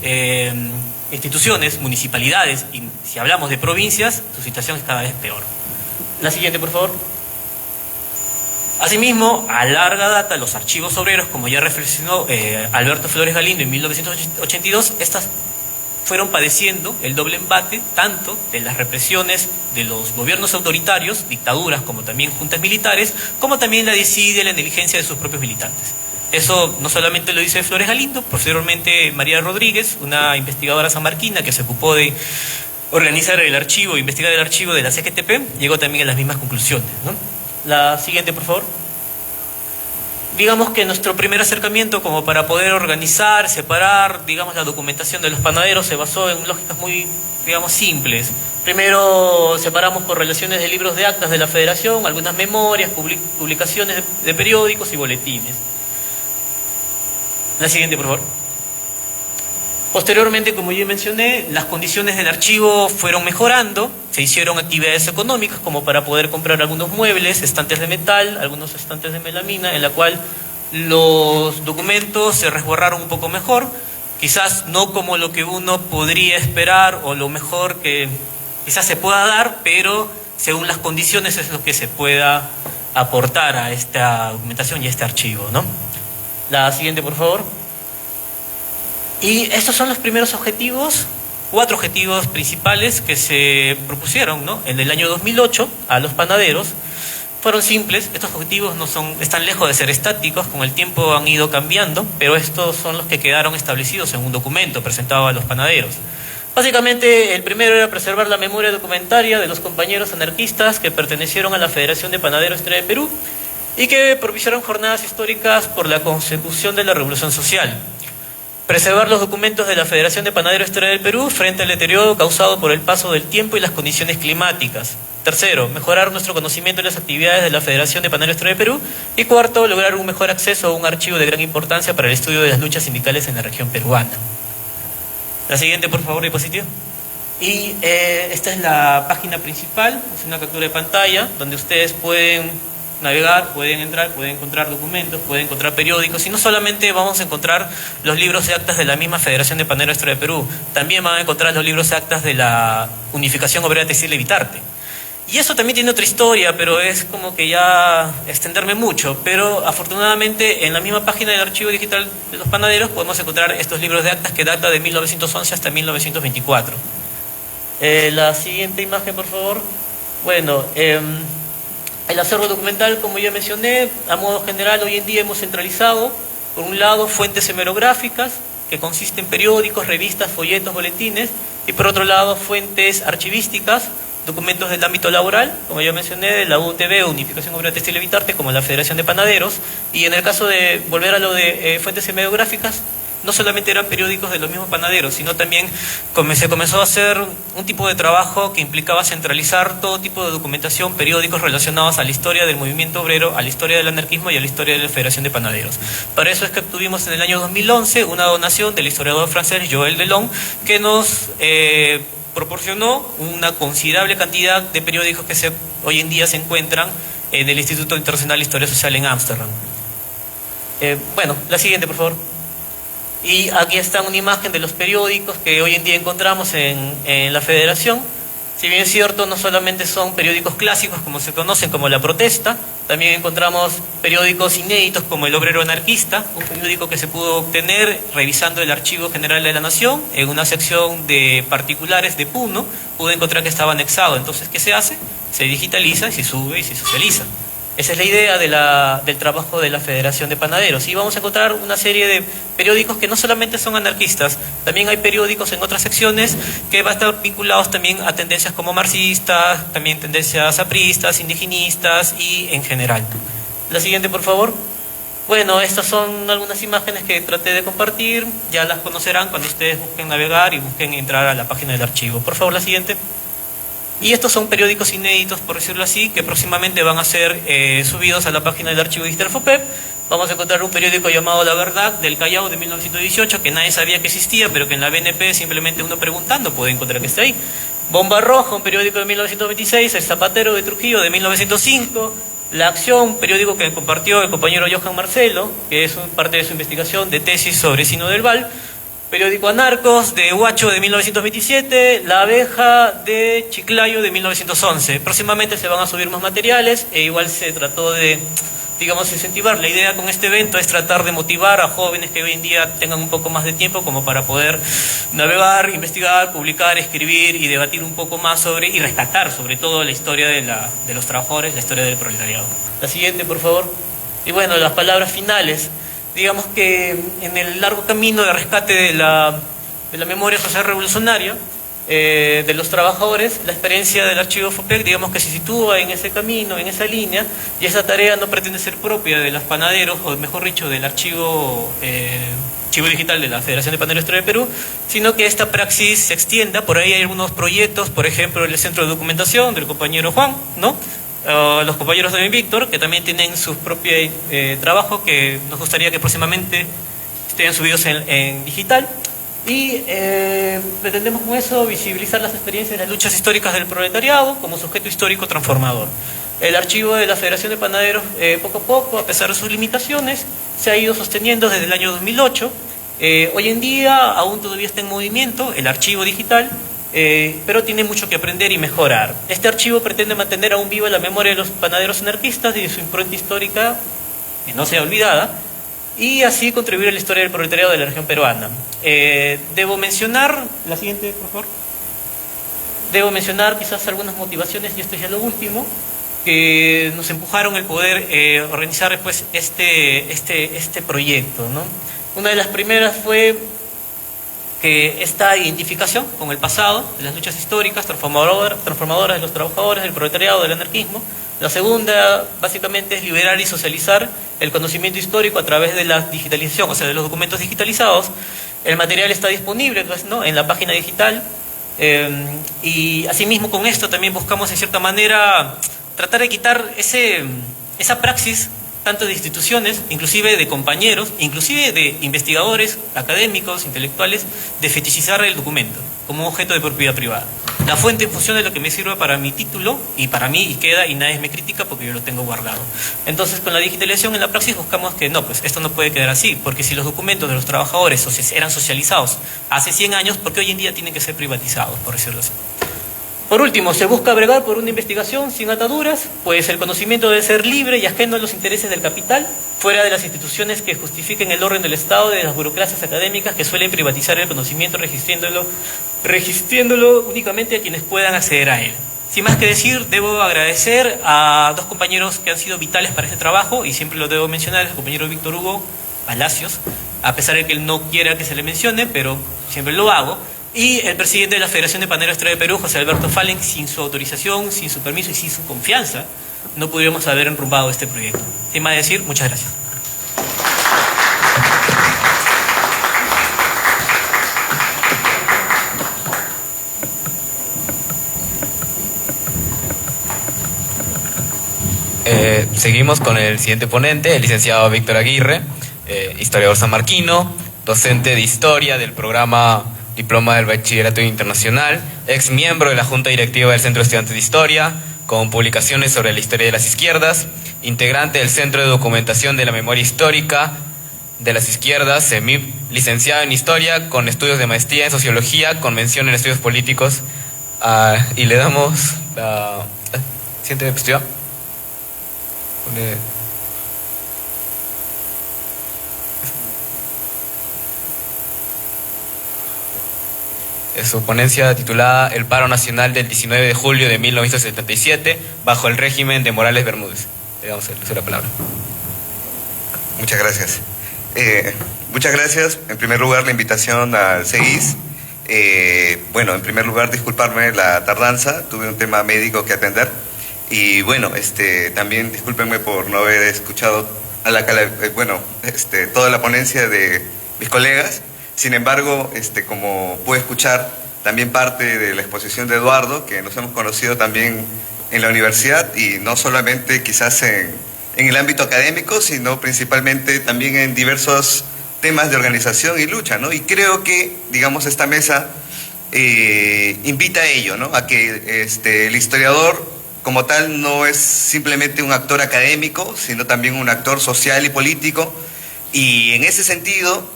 instituciones, municipalidades, y si hablamos de provincias, su situación es cada vez peor. La siguiente, por favor. Asimismo, a larga data, los archivos obreros, como ya reflexionó Alberto Flores Galindo en 1982, estas fueron padeciendo el doble embate tanto de las represiones de los gobiernos autoritarios, dictaduras como también juntas militares, como también la desidia y la negligencia de sus propios militantes. Eso no solamente lo dice Flores Galindo, posteriormente María Rodríguez, una investigadora sanmarquina que se ocupó de organizar el archivo, investigar el archivo de la CGTP, llegó también a las mismas conclusiones, ¿no? La siguiente, por favor. Digamos que nuestro primer acercamiento como para poder organizar, separar, digamos, la documentación de los panaderos se basó en lógicas muy, digamos, simples. Primero separamos por relaciones de libros de actas de la Federación, algunas memorias, publicaciones de periódicos y boletines. La siguiente, por favor. Posteriormente, como ya mencioné, las condiciones del archivo fueron mejorando, se hicieron actividades económicas como para poder comprar algunos muebles, estantes de metal, algunos estantes de melamina, en la cual los documentos se resguardaron un poco mejor, quizás no como lo que uno podría esperar o lo mejor que quizás se pueda dar, pero según las condiciones es lo que se pueda aportar a esta documentación y a este archivo, ¿no? La siguiente, por favor. Y estos son los primeros objetivos, 4 objetivos principales que se propusieron, ¿no? En el año 2008 a los panaderos. Fueron simples, estos objetivos están lejos de ser estáticos, con el tiempo han ido cambiando, pero estos son los que quedaron establecidos en un documento presentado a los panaderos. Básicamente, el primero era preservar la memoria documentaria de los compañeros anarquistas que pertenecieron a la Federación de Panaderos Estrella de Perú y que propiciaron jornadas históricas por la consecución de la Revolución Social. Preservar los documentos de la Federación de Panaderos Estrella del Perú frente al deterioro causado por el paso del tiempo y las condiciones climáticas. Tercero, mejorar nuestro conocimiento de las actividades de la Federación de Panaderos Estrella del Perú. Y cuarto, lograr un mejor acceso a un archivo de gran importancia para el estudio de las luchas sindicales en la región peruana. La siguiente, por favor, diapositiva. Y esta es la página principal, es una captura de pantalla donde ustedes pueden navegar, pueden entrar, pueden encontrar documentos, pueden encontrar periódicos, y no solamente vamos a encontrar los libros de actas de la misma Federación de Panaderos Estrella de Perú, también van a encontrar los libros de actas de la Unificación Obrera Textil y Vitarte. Y eso también tiene otra historia, pero es como que ya extenderme mucho, pero afortunadamente en la misma página del Archivo Digital de los Panaderos podemos encontrar estos libros de actas que data de 1911 hasta 1924. La siguiente imagen, por favor. Bueno, el acervo documental, como ya mencioné, a modo general hoy en día hemos centralizado, por un lado, fuentes hemerográficas, que consisten en periódicos, revistas, folletos, boletines, y por otro lado, fuentes archivísticas, documentos del ámbito laboral, como ya mencioné, de la UTB, Unificación Obrera Textil y Vitarte, como la Federación de Panaderos, y en el caso de volver a lo de fuentes hemerográficas, no solamente eran periódicos de los mismos panaderos, sino también se comenzó a hacer un tipo de trabajo que implicaba centralizar todo tipo de documentación, periódicos relacionados a la historia del movimiento obrero, a la historia del anarquismo y a la historia de la Federación de Panaderos. Para eso es que obtuvimos en el año 2011 una donación del historiador francés Joël Delon, que nos proporcionó una considerable cantidad de periódicos que hoy en día se encuentran en el Instituto Internacional de Historia Social en Ámsterdam. Bueno, la siguiente, por favor. Y aquí está una imagen de los periódicos que hoy en día encontramos en la Federación. Si bien es cierto, no solamente son periódicos clásicos como se conocen, como La Protesta, también encontramos periódicos inéditos como El Obrero Anarquista, un periódico que se pudo obtener revisando el Archivo General de la Nación. En una sección de particulares de Puno pude encontrar que estaba anexado. Entonces, ¿qué se hace? Se digitaliza y se sube y se socializa. Esa es la idea del trabajo de la Federación de Panaderos. Y vamos a encontrar una serie de periódicos que no solamente son anarquistas, también hay periódicos en otras secciones que van a estar vinculados también a tendencias como marxistas, también tendencias apristas, indigenistas y en general. La siguiente, por favor. Bueno, estas son algunas imágenes que traté de compartir, ya las conocerán cuando ustedes busquen navegar y busquen entrar a la página del archivo. Por favor, la siguiente. Y estos son periódicos inéditos, por decirlo así, que próximamente van a ser subidos a la página del archivo digital FOPEP. Vamos a encontrar un periódico llamado La Verdad del Callao de 1918, que nadie sabía que existía, pero que en la BNP simplemente uno preguntando puede encontrar que está ahí. Bomba Roja, un periódico de 1926, El Zapatero de Trujillo de 1905, La Acción, un periódico que compartió el compañero Johan Marcelo, que es parte de su investigación de tesis sobre Sino del Val. Periódico Anarcos de Huacho de 1927, La Abeja de Chiclayo de 1911. Próximamente se van a subir más materiales e igual se trató de, digamos, incentivar. La idea con este evento es tratar de motivar a jóvenes que hoy en día tengan un poco más de tiempo como para poder navegar, investigar, publicar, escribir y debatir un poco más sobre y rescatar sobre todo la historia de los trabajadores, la historia del proletariado. La siguiente, por favor. Y bueno, las palabras finales. Digamos que en el largo camino de rescate de la memoria social revolucionaria de los trabajadores, la experiencia del archivo FOPEC, digamos que se sitúa en ese camino, en esa línea, y esa tarea no pretende ser propia de los panaderos, o mejor dicho, del archivo digital de la Federación de Panaderos de Perú, sino que esta praxis se extienda. Por ahí hay algunos proyectos, por ejemplo, el Centro de Documentación del compañero Juan, ¿no? Los compañeros de Víctor, que también tienen sus propios trabajos que nos gustaría que próximamente estén subidos en digital. Y pretendemos con eso visibilizar las experiencias de las luchas históricas del proletariado como sujeto histórico transformador. El archivo de la Federación de Panaderos, poco a poco, a pesar de sus limitaciones, se ha ido sosteniendo desde el año 2008. Hoy en día aún todavía está en movimiento el archivo digital, pero tiene mucho que aprender y mejorar. Este archivo pretende mantener aún viva la memoria de los panaderos anarquistas y de su impronta histórica, que no sea olvidada, y así contribuir a la historia del proletariado de la región peruana. Debo mencionar, la siguiente, por favor. Debo mencionar quizás algunas motivaciones, y esto es ya lo último, que nos empujaron el poder organizar pues, este proyecto, ¿no? Una de las primeras fue que esta identificación con el pasado, de las luchas históricas transformadoras de los trabajadores, del proletariado, del anarquismo. La segunda, básicamente, es liberar y socializar el conocimiento histórico a través de la digitalización, o sea, de los documentos digitalizados. El material está disponible, pues, ¿no?, en la página digital, y asimismo con esto también buscamos, en cierta manera, tratar de quitar esa praxis tanto de instituciones, inclusive de compañeros, inclusive de investigadores, académicos, intelectuales, de fetichizar el documento como un objeto de propiedad privada. La fuente en función de lo que me sirva para mi título y para mí y queda y nadie me critica porque yo lo tengo guardado. Entonces con la digitalización en la praxis buscamos que no, pues esto no puede quedar así, porque si los documentos de los trabajadores eran socializados hace 100 años, ¿por qué hoy en día tienen que ser privatizados, por decirlo así? Por último, se busca bregar por una investigación sin ataduras, pues el conocimiento debe ser libre y ajeno a los intereses del capital, fuera de las instituciones que justifiquen el orden del Estado y de las burocracias académicas que suelen privatizar el conocimiento resistiéndolo únicamente a quienes puedan acceder a él. Sin más que decir, debo agradecer a dos compañeros que han sido vitales para este trabajo, y siempre lo debo mencionar, el compañero Víctor Hugo Palacios, a pesar de que él no quiera que se le mencione, pero siempre lo hago. Y el presidente de la Federación de Panaderos de Perú, José Alberto Fallen, sin su autorización, sin su permiso y sin su confianza, no pudiéramos haber enrumbado este proyecto. Sin más que decir, muchas gracias. Seguimos con el siguiente ponente, el licenciado Víctor Aguirre, historiador sanmarquino, docente de historia del programa Diploma del Bachillerato Internacional, ex miembro de la Junta Directiva del Centro de Estudiantes de Historia, con publicaciones sobre la historia de las izquierdas, integrante del Centro de Documentación de la Memoria Histórica de las Izquierdas, CEMIP, licenciado en Historia, con estudios de maestría en Sociología, con mención en Estudios Políticos, y le damos la siguiente diapositiva. Su ponencia titulada El paro nacional del 19 de julio de 1977 bajo el régimen de Morales Bermúdez. le damos el uso de la palabra. Muchas gracias. Muchas gracias, en primer lugar, la invitación al CEIS. Bueno, en primer lugar, disculparme la tardanza, tuve un tema médico que atender. Y bueno, también discúlpenme por no haber escuchado toda la ponencia de mis colegas. Sin embargo, como pude escuchar también parte de la exposición de Eduardo, que nos hemos conocido también en la universidad, y no solamente quizás en el ámbito académico, sino principalmente también en diversos temas de organización y lucha, ¿no? Y creo que, digamos, esta mesa invita a ello, ¿no? A que el historiador como tal no es simplemente un actor académico, sino también un actor social y político. Y en ese sentido,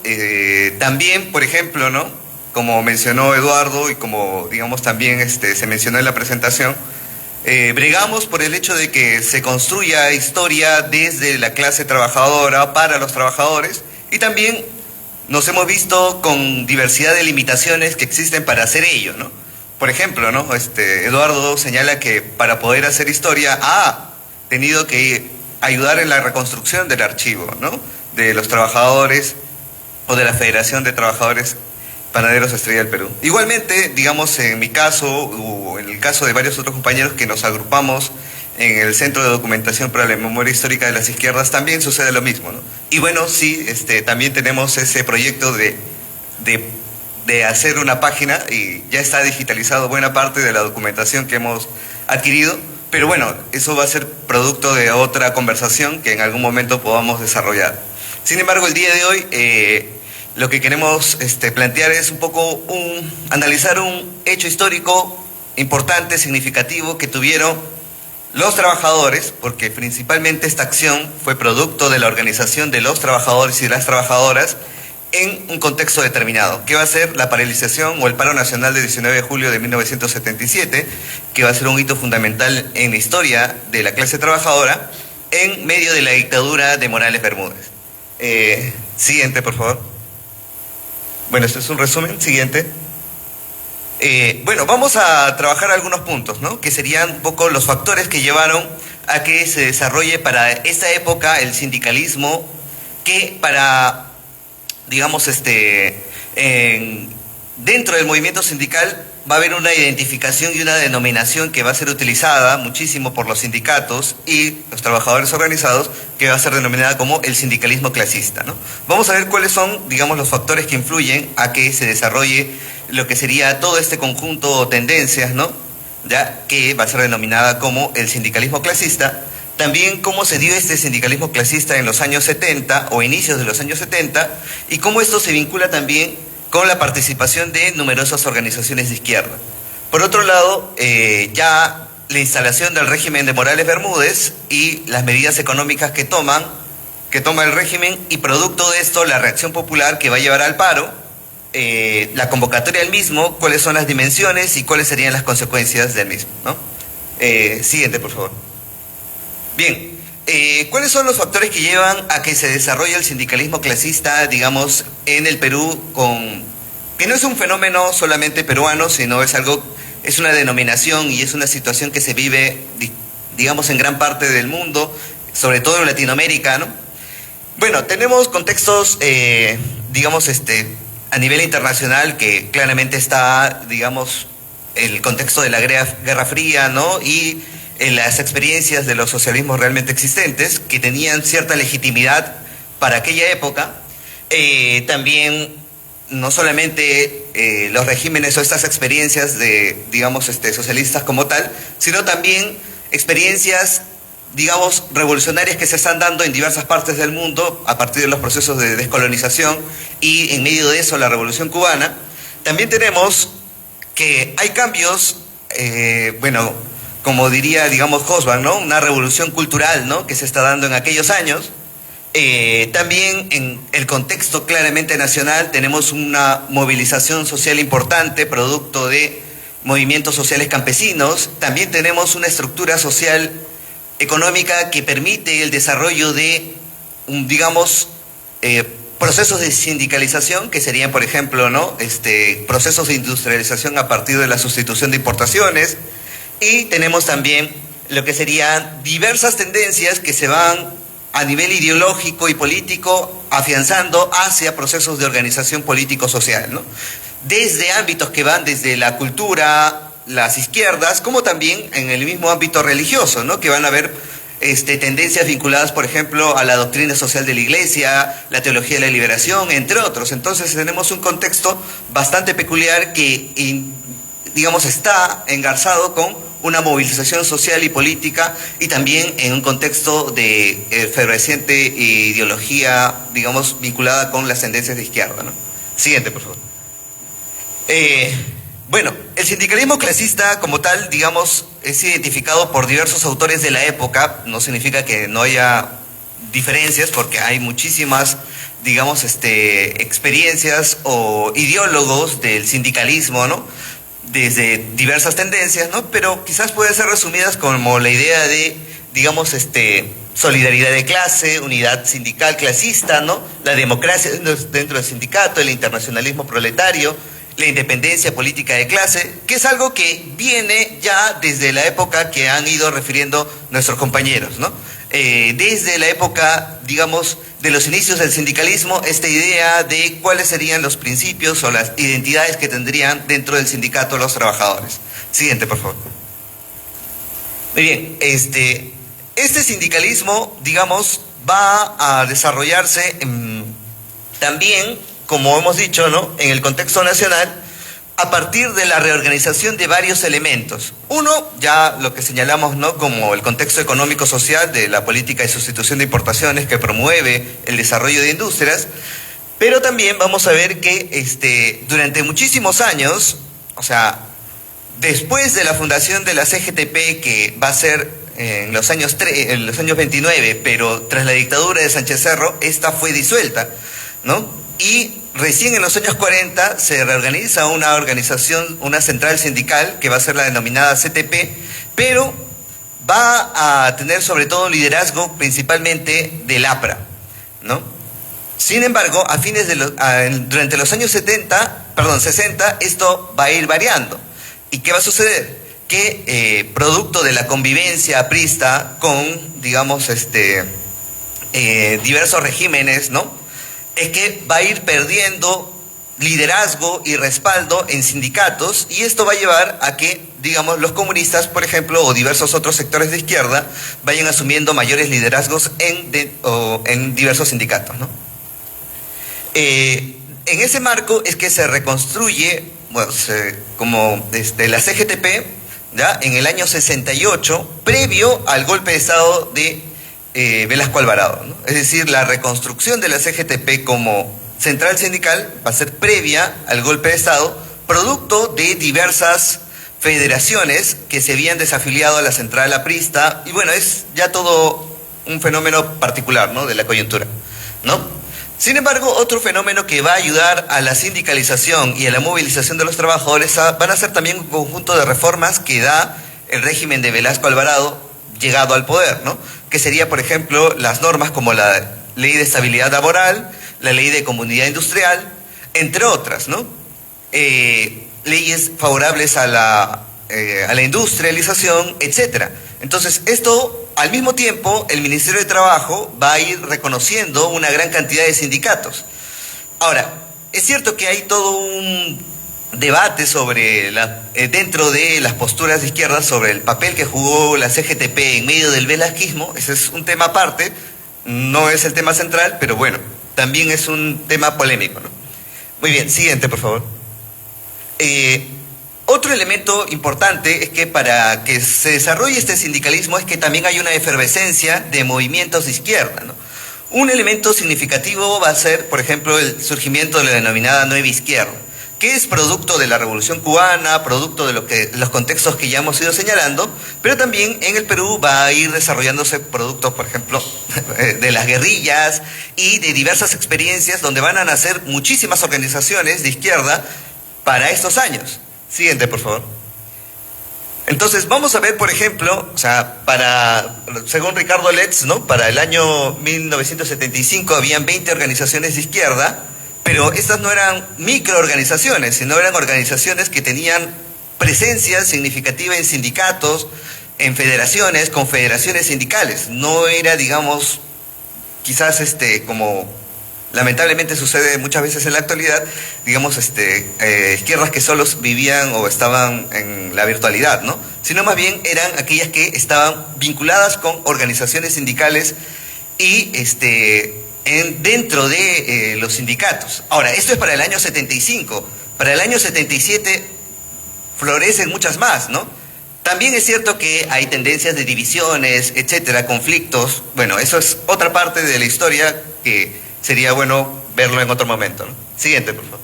también, por ejemplo, ¿no? Como mencionó Eduardo y como, digamos, también se mencionó en la presentación, bregamos por el hecho de que se construya historia desde la clase trabajadora para los trabajadores, y también nos hemos visto con diversidad de limitaciones que existen para hacer ello, ¿no? Por ejemplo, ¿no? Eduardo señala que para poder hacer historia ha tenido que ayudar en la reconstrucción del archivo, ¿no? De los trabajadores o de la Federación de Trabajadores Panaderos Estrella del Perú. Igualmente, digamos, en mi caso o en el caso de varios otros compañeros que nos agrupamos en el Centro de Documentación para la Memoria Histórica de las Izquierdas, también sucede lo mismo, ¿no? Y bueno, sí, también tenemos ese proyecto de hacer una página, y ya está digitalizado buena parte de la documentación que hemos adquirido, pero bueno, eso va a ser producto de otra conversación que en algún momento podamos desarrollar. Sin embargo, el día de hoy lo que queremos plantear es un poco analizar un hecho histórico importante, significativo, que tuvieron los trabajadores, porque principalmente esta acción fue producto de la organización de los trabajadores y de las trabajadoras en un contexto determinado, que va a ser la paralización o el paro nacional del 19 de julio de 1977, que va a ser un hito fundamental en la historia de la clase trabajadora en medio de la dictadura de Morales Bermúdez. Siguiente, por favor. Bueno, este es un resumen. Siguiente. Bueno, vamos a trabajar algunos puntos, ¿no? Que serían un poco los factores que llevaron a que se desarrolle para esta época el sindicalismo, que para, digamos, dentro del movimiento sindical va a haber una identificación y una denominación que va a ser utilizada muchísimo por los sindicatos y los trabajadores organizados, que va a ser denominada como el sindicalismo clasista, ¿no? Vamos a ver cuáles son, digamos, los factores que influyen a que se desarrolle lo que sería todo este conjunto o tendencias, ¿no? Ya que va a ser denominada como el sindicalismo clasista. También cómo se dio este sindicalismo clasista en los años 70 o inicios de los años 70, y cómo esto se vincula también con la participación de numerosas organizaciones de izquierda. Por otro lado, ya la instalación del régimen de Morales Bermúdez y las medidas económicas que toma el régimen, y producto de esto la reacción popular que va a llevar al paro, la convocatoria del mismo, cuáles son las dimensiones y cuáles serían las consecuencias del mismo, ¿no? Siguiente, por favor. Bien, ¿cuáles son los factores que llevan a que se desarrolle el sindicalismo clasista, digamos, en el Perú, que no es un fenómeno solamente peruano, sino es una denominación y es una situación que se vive, digamos, en gran parte del mundo, sobre todo en Latinoamérica, ¿no? Bueno, tenemos contextos, digamos, a nivel internacional, que claramente está, digamos, el contexto de la Guerra Fría, ¿no? Y en las experiencias de los socialismos realmente existentes, que tenían cierta legitimidad para aquella época. También, no solamente los regímenes o estas experiencias de, digamos, socialistas como tal, sino también experiencias, digamos, revolucionarias que se están dando en diversas partes del mundo a partir de los procesos de descolonización, y en medio de eso la Revolución Cubana. También tenemos que hay cambios, bueno, como diría, digamos, Hobsbawm, ¿no? Una revolución cultural, ¿no? Que se está dando en aquellos años. También en el contexto claramente nacional tenemos una movilización social importante, producto de movimientos sociales campesinos. También tenemos una estructura social económica que permite el desarrollo de, digamos, procesos de sindicalización, que serían, por ejemplo, ¿no? Procesos de industrialización a partir de la sustitución de importaciones. Y tenemos también lo que serían diversas tendencias que se van a nivel ideológico y político afianzando hacia procesos de organización político-social, ¿no? Desde ámbitos que van desde la cultura, las izquierdas, como también en el mismo ámbito religioso, ¿no? Que van a haber tendencias vinculadas, por ejemplo, a la doctrina social de la Iglesia, la teología de la liberación, entre otros. Entonces tenemos un contexto bastante peculiar que, digamos, está engarzado con una movilización social y política y también en un contexto de efervescente ideología, digamos, vinculada con las tendencias de izquierda, ¿no? Siguiente, por favor. Bueno, el sindicalismo clasista como tal, digamos, es identificado por diversos autores de la época. No significa que no haya diferencias, porque hay muchísimas, digamos, experiencias o ideólogos del sindicalismo, ¿no? Desde diversas tendencias, ¿no? Pero quizás pueden ser resumidas como la idea de, digamos, solidaridad de clase, unidad sindical clasista, ¿no? La democracia dentro del sindicato, el internacionalismo proletario, la independencia política de clase, que es algo que viene ya desde la época que han ido refiriendo nuestros compañeros, ¿no? Desde la época, digamos, de los inicios del sindicalismo, esta idea de cuáles serían los principios o las identidades que tendrían dentro del sindicato los trabajadores. Siguiente, por favor. Muy bien, este sindicalismo, digamos, va a desarrollarse también, como hemos dicho, ¿no?, en el contexto nacional, a partir de la reorganización de varios elementos. Uno, ya lo que señalamos, ¿no?, como el contexto económico-social de la política de sustitución de importaciones que promueve el desarrollo de industrias, pero también vamos a ver que durante muchísimos años, o sea, después de la fundación de la CGTP, que va a ser en los años 29, pero tras la dictadura de Sánchez Cerro, esta fue disuelta, ¿no? Y recién en los años 40 se reorganiza una organización, una central sindical, que va a ser la denominada CTP, pero va a tener sobre todo liderazgo principalmente del APRA, ¿no? Sin embargo, durante los años 60, esto va a ir variando. ¿Y qué va a suceder? Que producto de la convivencia aprista con, digamos, diversos regímenes, ¿no?, es que va a ir perdiendo liderazgo y respaldo en sindicatos, y esto va a llevar a que, digamos, los comunistas, por ejemplo, o diversos otros sectores de izquierda, vayan asumiendo mayores liderazgos en diversos sindicatos, ¿no? En ese marco es que se reconstruye, bueno, como la CGTP, ¿ya?, en el año 68, previo al golpe de Estado de Velasco Alvarado, ¿no? Es decir, la reconstrucción de la CGTP como central sindical va a ser previa al golpe de Estado, producto de diversas federaciones que se habían desafiliado a la central aprista, y bueno, es ya todo un fenómeno particular, ¿no?, de la coyuntura, ¿no? Sin embargo, otro fenómeno que va a ayudar a la sindicalización y a la movilización de los trabajadores van a ser también un conjunto de reformas que da el régimen de Velasco Alvarado llegado al poder, ¿no?, que sería, por ejemplo, las normas como la Ley de Estabilidad Laboral, la Ley de Comunidad Industrial, entre otras, ¿no? Leyes favorables a la industrialización, etcétera. Entonces, esto, al mismo tiempo, el Ministerio de Trabajo va a ir reconociendo una gran cantidad de sindicatos. Ahora, es cierto que hay todo un debate sobre dentro de las posturas de izquierda sobre el papel que jugó la CGTP en medio del velasquismo. Ese es un tema aparte, no es el tema central, pero bueno, también es un tema polémico, ¿no? Muy bien, siguiente, por favor. Otro elemento importante es que para que se desarrolle este sindicalismo es que también hay una efervescencia de movimientos de izquierda, ¿no? Un elemento significativo va a ser, por ejemplo, el surgimiento de la denominada nueva izquierda, que es producto de la Revolución Cubana, producto de los contextos que ya hemos ido señalando, pero también en el Perú va a ir desarrollándose producto, por ejemplo, de las guerrillas y de diversas experiencias donde van a nacer muchísimas organizaciones de izquierda para estos años. Siguiente, por favor. Entonces, vamos a ver, por ejemplo, o sea, según Ricardo Letts, ¿no?, para el año 1975 habían 20 organizaciones de izquierda, pero estas no eran microorganizaciones, sino eran organizaciones que tenían presencia significativa en sindicatos, en federaciones, confederaciones sindicales. No era, digamos, quizás como lamentablemente sucede muchas veces en la actualidad, digamos, izquierdas que solo vivían o estaban en la virtualidad, ¿no? Sino más bien eran aquellas que estaban vinculadas con organizaciones sindicales y dentro de los sindicatos. Ahora, esto es para el año 75. Para el año 77 florecen muchas más, ¿no? También es cierto que hay tendencias de divisiones, etcétera, conflictos. Bueno, eso es otra parte de la historia que sería bueno verlo en otro momento, ¿no? Siguiente, por favor.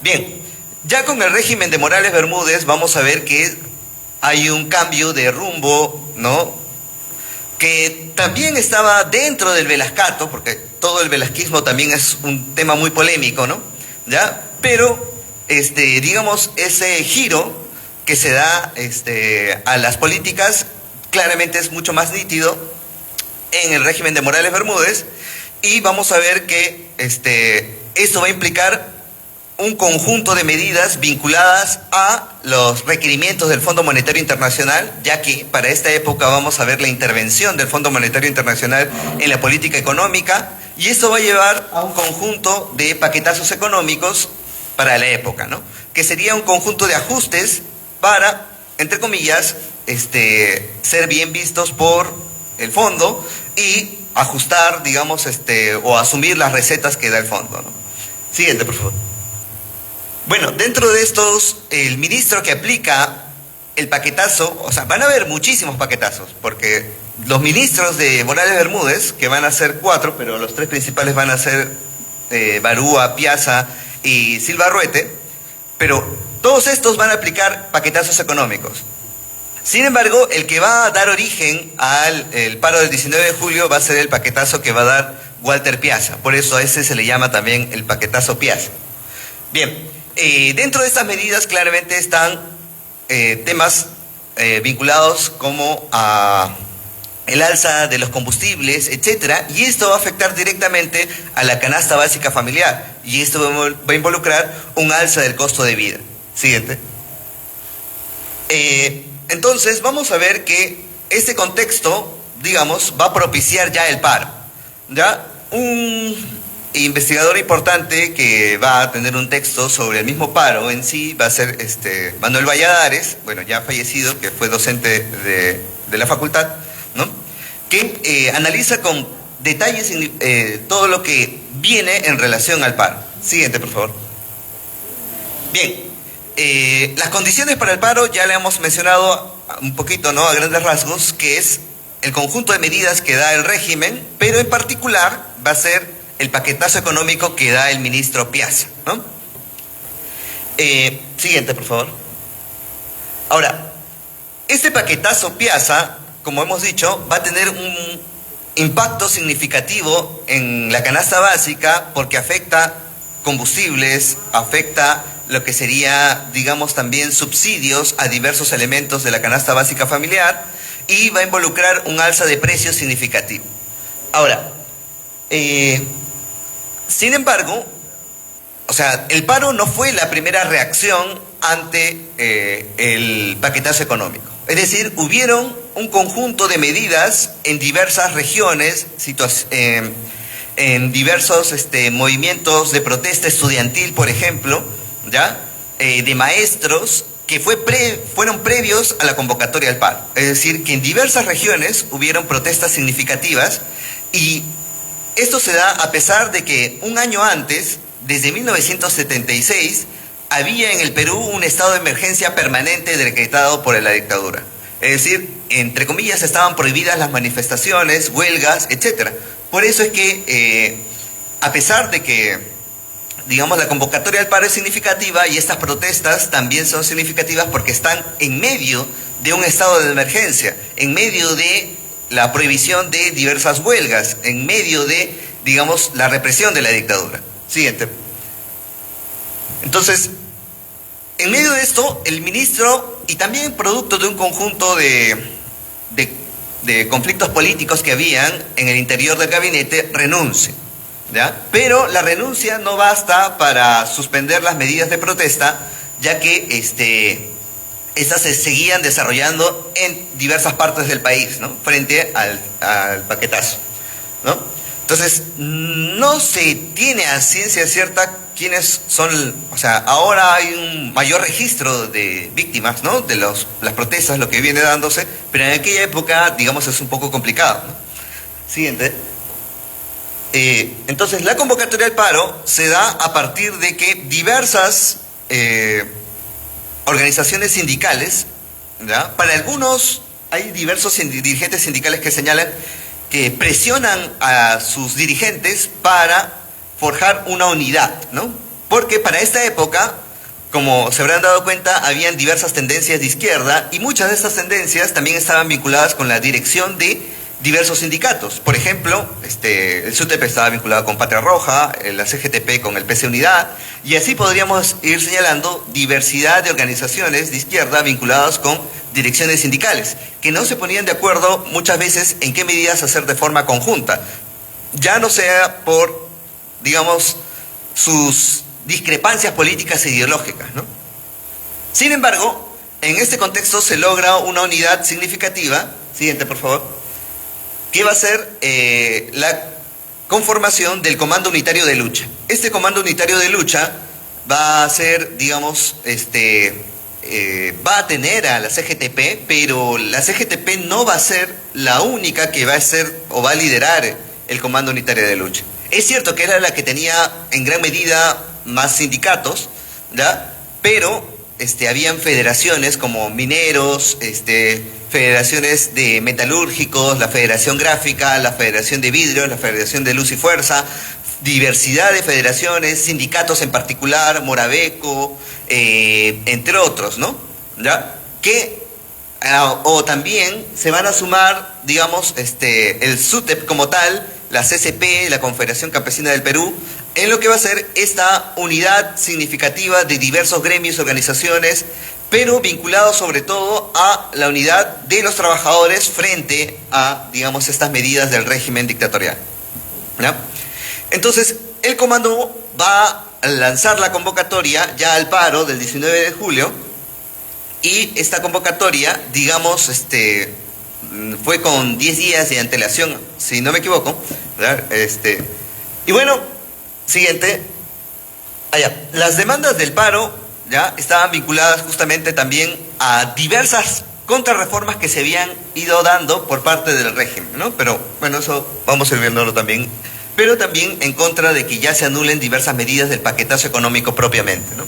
Bien, ya con el régimen de Morales Bermúdez vamos a ver que hay un cambio de rumbo, ¿no? Que también estaba dentro del velascato, porque todo el velasquismo también es un tema muy polémico, ¿no? ¿Ya? Pero, digamos, ese giro que se da a las políticas claramente es mucho más nítido en el régimen de Morales Bermúdez, y vamos a ver que esto va a implicar un conjunto de medidas vinculadas a los requerimientos del Fondo Monetario Internacional, ya que para esta época vamos a ver la intervención del Fondo Monetario Internacional en la política económica, y esto va a llevar a un conjunto de paquetazos económicos para la época, ¿no? Que sería un conjunto de ajustes para, entre comillas, ser bien vistos por el fondo y ajustar, digamos, o asumir las recetas que da el fondo, ¿no? Siguiente, por favor. Bueno, dentro de estos, el ministro que aplica el paquetazo, o sea, van a haber muchísimos paquetazos, porque los ministros de Morales Bermúdez, que van a ser 4, pero los 3 principales van a ser Barúa, Piazza y Silva Arruete, pero todos estos van a aplicar paquetazos económicos. Sin embargo, el que va a dar origen al paro del 19 de julio va a ser el paquetazo que va a dar Walter Piazza. Por eso a ese se le llama también el paquetazo Piazza. Bien, dentro de estas medidas claramente están temas vinculados como a el alza de los combustibles, etcétera, y esto va a afectar directamente a la canasta básica familiar, y esto va a involucrar un alza del costo de vida. Siguiente. Entonces vamos a ver que este contexto, digamos, va a propiciar ya el paro. Ya un investigador importante que va a tener un texto sobre el mismo paro en sí va a ser Manuel Valladares, bueno, ya fallecido, que fue docente de la facultad, ¿no? Que analiza con detalles todo lo que viene en relación al paro. Siguiente, por favor. Bien, las condiciones para el paro ya le hemos mencionado un poquito, ¿no? A grandes rasgos, que es el conjunto de medidas que da el régimen, pero en particular va a ser el paquetazo económico que da el ministro Piazza, ¿no? Siguiente, por favor. Ahora, este paquetazo Piazza, como hemos dicho, va a tener un impacto significativo en la canasta básica porque afecta combustibles, afecta lo que sería, digamos, también subsidios a diversos elementos de la canasta básica familiar, y va a involucrar un alza de precios significativo. Ahora, sin embargo, o sea, el paro no fue la primera reacción ante el paquetazo económico. Es decir, hubieron un conjunto de medidas en diversas regiones, en diversos movimientos de protesta estudiantil, por ejemplo, ¿ya? De maestros, que fueron previos a la convocatoria al paro. Es decir, que en diversas regiones hubieron protestas significativas, y esto se da a pesar de que un año antes, desde 1976, había en el Perú un estado de emergencia permanente decretado por la dictadura. Es decir, entre comillas, estaban prohibidas las manifestaciones, huelgas, etc. Por eso es que, a pesar de que, digamos, la convocatoria al paro es significativa, y estas protestas también son significativas porque están en medio de un estado de emergencia, en medio de la prohibición de diversas huelgas, en medio de, digamos, la represión de la dictadura. Siguiente. Entonces, en medio de esto, el ministro, y también producto de un conjunto de conflictos políticos que habían en el interior del gabinete, renuncia, ¿ya? Pero la renuncia no basta para suspender las medidas de protesta, ya que estas se seguían desarrollando en diversas partes del país, ¿no? Frente al paquetazo, ¿no? Entonces, no se tiene a ciencia cierta quiénes son, o sea, ahora hay un mayor registro de víctimas, ¿no? De las protestas, lo que viene dándose, pero en aquella época, digamos, es un poco complicado, ¿no? Siguiente. Entonces, la convocatoria al paro se da a partir de que diversas organizaciones sindicales, ¿ya? Para algunos hay diversos dirigentes sindicales que señalan que presionan a sus dirigentes para forjar una unidad, ¿no? Porque para esta época, como se habrán dado cuenta, habían diversas tendencias de izquierda y muchas de estas tendencias también estaban vinculadas con la dirección de diversos sindicatos. Por ejemplo, el SUTEP estaba vinculado con Patria Roja, la CGTP con el PC Unidad, y así podríamos ir señalando diversidad de organizaciones de izquierda vinculadas con direcciones sindicales, que no se ponían de acuerdo muchas veces en qué medidas hacer de forma conjunta, ya no sea por, digamos, sus discrepancias políticas e ideológicas, ¿no? Sin embargo, en este contexto se logra una unidad significativa, siguiente por favor, que va a ser la conformación del Comando Unitario de Lucha. Este Comando Unitario de Lucha va a ser, digamos, va a tener a la CGTP, pero la CGTP no va a ser la única que va a ser o va a liderar el Comando Unitario de Lucha. Es cierto que era la que tenía en gran medida más sindicatos, ¿ya? Pero habían federaciones como mineros, federaciones de metalúrgicos, la Federación Gráfica, la Federación de Vidrio, la Federación de Luz y Fuerza, diversidad de federaciones, sindicatos en particular, Morabeco, entre otros, ¿no? ¿Ya? Que, o también se van a sumar, digamos, el SUTEP como tal, la CCP, la Confederación Campesina del Perú, en lo que va a ser esta unidad significativa de diversos gremios, organizaciones, pero vinculados sobre todo a la unidad de los trabajadores frente a, digamos, estas medidas del régimen dictatorial, ¿ya? Entonces, el comando va a lanzar la convocatoria ya al paro del 19 de julio, y esta convocatoria, digamos, fue con 10 días de antelación, si no me equivoco, ¿verdad? Y bueno, siguiente. Las demandas del paro ya estaban vinculadas justamente también a diversas contrarreformas que se habían ido dando por parte del régimen, ¿no? Pero bueno, eso vamos a ir viéndolo también. Pero también en contra de que ya se anulen diversas medidas del paquetazo económico propiamente, ¿no?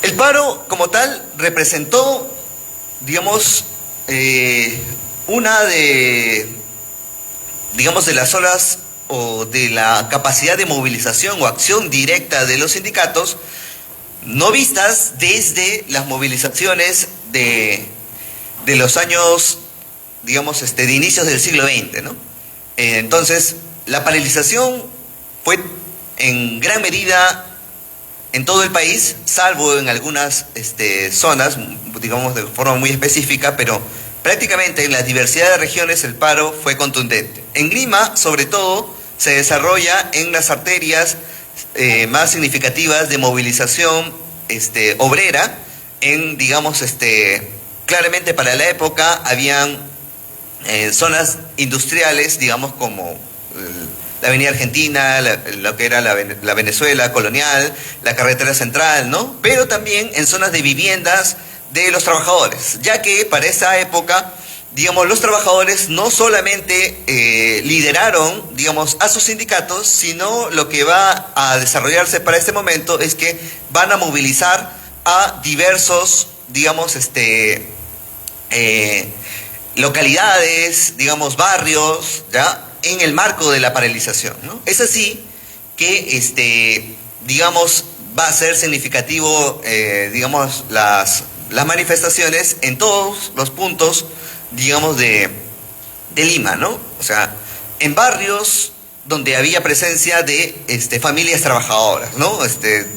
El paro como tal representó, digamos, una de, digamos, de las olas o de la capacidad de movilización o acción directa de los sindicatos no vistas desde las movilizaciones de los años, digamos, de inicios del siglo XX, ¿no? Entonces, la paralización fue en gran medida en todo el país, salvo en algunas zonas, digamos, de forma muy específica, pero prácticamente en la diversidad de regiones el paro fue contundente. En Lima, sobre todo, se desarrolla en las arterias más significativas de movilización obrera, en, digamos, claramente para la época habían zonas industriales, digamos, como la Avenida Argentina, lo que era la Venezuela colonial, la carretera central, ¿no? Pero también en zonas de viviendas de los trabajadores, ya que para esa época, digamos, los trabajadores no solamente lideraron, digamos, a sus sindicatos, sino lo que va a desarrollarse para este momento es que van a movilizar a diversos, digamos, localidades, digamos, barrios, ¿ya?, en el marco de la paralización, ¿no? Es así que, digamos, va a ser significativo, digamos, las manifestaciones en todos los puntos, digamos, de Lima, ¿no? O sea, en barrios donde había presencia de familias trabajadoras, ¿no?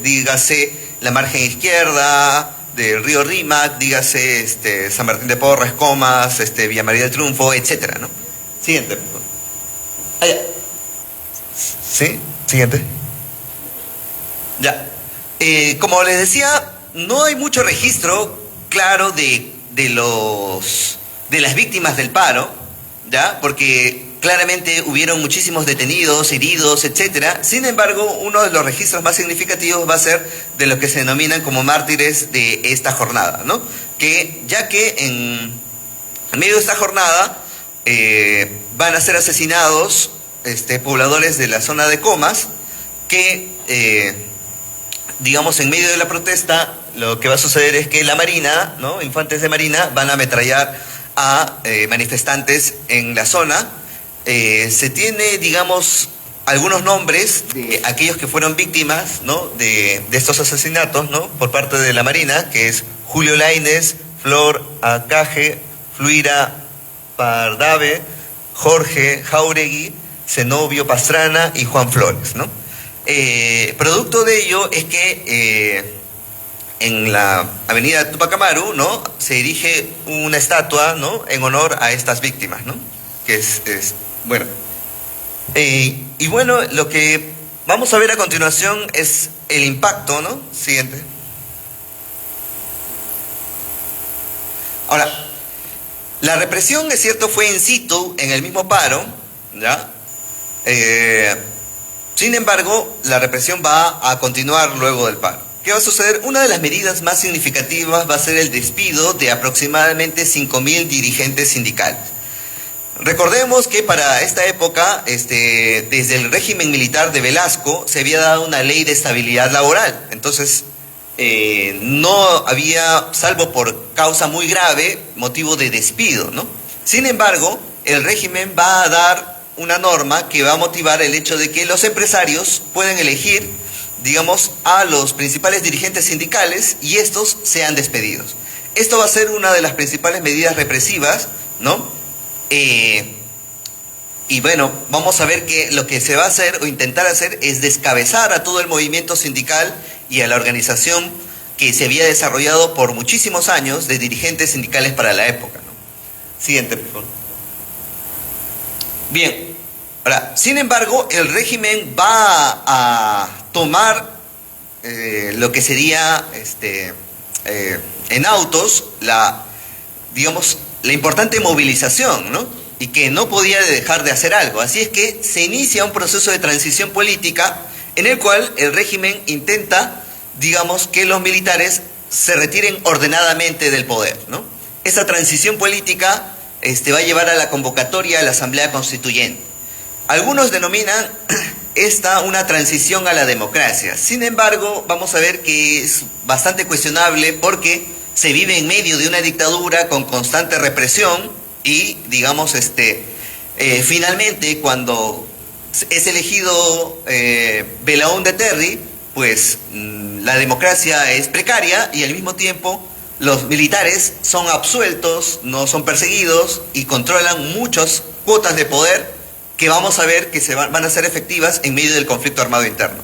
Dígase la margen izquierda del río Rímac, dígase San Martín de Porres, Comas, Villa María del Triunfo, etcétera, ¿no? Siguiente. ¿Sí? Siguiente. Ya. Como les decía, no hay mucho registro claro de las víctimas del paro, ¿ya? Porque claramente hubieron muchísimos detenidos, heridos, etcétera. Sin embargo, uno de los registros más significativos va a ser de los que se denominan como mártires de esta jornada, ¿no? Ya que en medio de esta jornada van a ser asesinados pobladores de la zona de Comas, que digamos en medio de la protesta lo que va a suceder es que la Marina, ¿no? Infantes de Marina van a ametrallar a manifestantes en la zona. Se tiene, digamos, algunos nombres de aquellos que fueron víctimas, ¿no? de estos asesinatos, ¿no? Por parte de la Marina, que es Julio Lainez, Flor Acaje, Fluira Pardave, Jorge Jauregui, Zenobio Pastrana y Juan Flores, ¿no? Producto de ello es que en la avenida Tupac Amaru, ¿no? Se erige una estatua, ¿no? En honor a estas víctimas, ¿no? Que es bueno. Y bueno, lo que vamos a ver a continuación es el impacto, ¿no? Siguiente. Ahora, la represión, es cierto, fue in situ en el mismo paro, ¿ya? Sin embargo, la represión va a continuar luego del paro. ¿Qué va a suceder? Una de las medidas más significativas va a ser el despido de aproximadamente 5.000 dirigentes sindicales. Recordemos que para esta época, desde el régimen militar de Velasco, se había dado una ley de estabilidad laboral. Entonces, no había, salvo por causa muy grave, motivo de despido, ¿no? Sin embargo, el régimen va a dar una norma que va a motivar el hecho de que los empresarios pueden elegir, digamos, a los principales dirigentes sindicales y estos sean despedidos. Esto va a ser una de las principales medidas represivas, ¿no? Y bueno, vamos a ver que lo que se va a hacer o intentar hacer es descabezar a todo el movimiento sindical y a la organización que se había desarrollado por muchísimos años de dirigentes sindicales para la época, ¿no? Siguiente, por favor. Bien, ahora, sin embargo, el régimen va a tomar lo que sería en autos digamos, la importante movilización, ¿no? Y que no podía dejar de hacer algo. Así es que se inicia un proceso de transición política en el cual el régimen intenta, digamos, que los militares se retiren ordenadamente del poder, ¿no? Esa transición política va a llevar a la convocatoria a la Asamblea Constituyente. Algunos denominan esta una transición a la democracia. Sin embargo, vamos a ver que es bastante cuestionable porque se vive en medio de una dictadura con constante represión y, digamos, finalmente cuando es elegido Belaúnde Terry, pues la democracia es precaria y al mismo tiempo los militares son absueltos, no son perseguidos y controlan muchas cuotas de poder que vamos a ver que van a ser efectivas en medio del conflicto armado interno.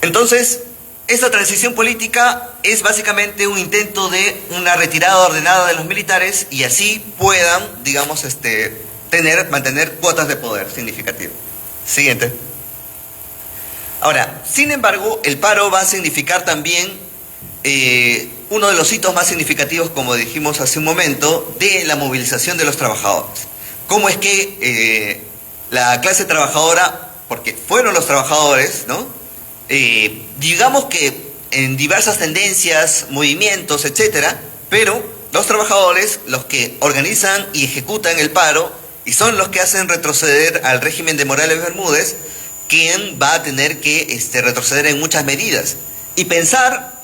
Entonces, esta transición política es básicamente un intento de una retirada ordenada de los militares y así puedan, digamos, mantener cuotas de poder significativas. Siguiente. Ahora, sin embargo, el paro va a significar también uno de los hitos más significativos, como dijimos hace un momento, de la movilización de los trabajadores. ¿Cómo es que la clase trabajadora, porque fueron los trabajadores, ¿no? Digamos que en diversas tendencias, movimientos, etcétera, pero los trabajadores, los que organizan y ejecutan el paro, y son los que hacen retroceder al régimen de Morales Bermúdez, quien va a tener que retroceder en muchas medidas y pensar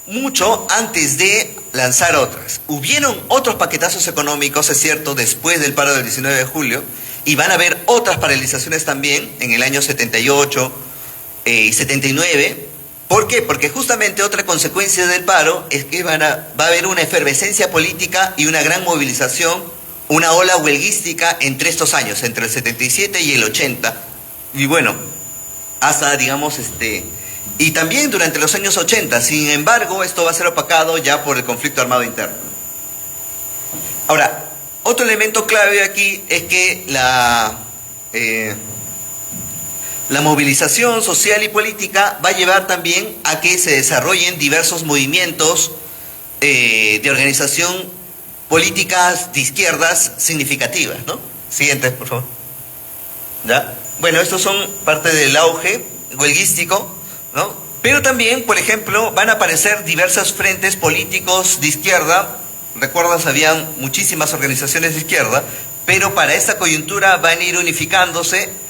mucho antes de lanzar otras. Hubieron otros paquetazos económicos, es cierto, después del paro del 19 de julio, y van a haber otras paralizaciones también en el año 78 y 79. ¿Por qué? Porque justamente otra consecuencia del paro es que va a haber una efervescencia política y una gran movilización, una ola huelguística entre estos años, entre el 77 y el 80, y bueno, hasta, digamos, y también durante los años 80. Sin embargo, esto va a ser opacado ya por el conflicto armado interno. Ahora, otro elemento clave aquí es que la La movilización social y política va a llevar también a que se desarrollen diversos movimientos de organización políticas de izquierdas significativas, ¿no? Siguiente, por favor. ¿Ya? Bueno, estos son parte del auge huelguístico, ¿no? Pero también, por ejemplo, van a aparecer diversos frentes políticos de izquierda. Recuerdas, habían muchísimas organizaciones de izquierda, pero para esta coyuntura van a ir unificándose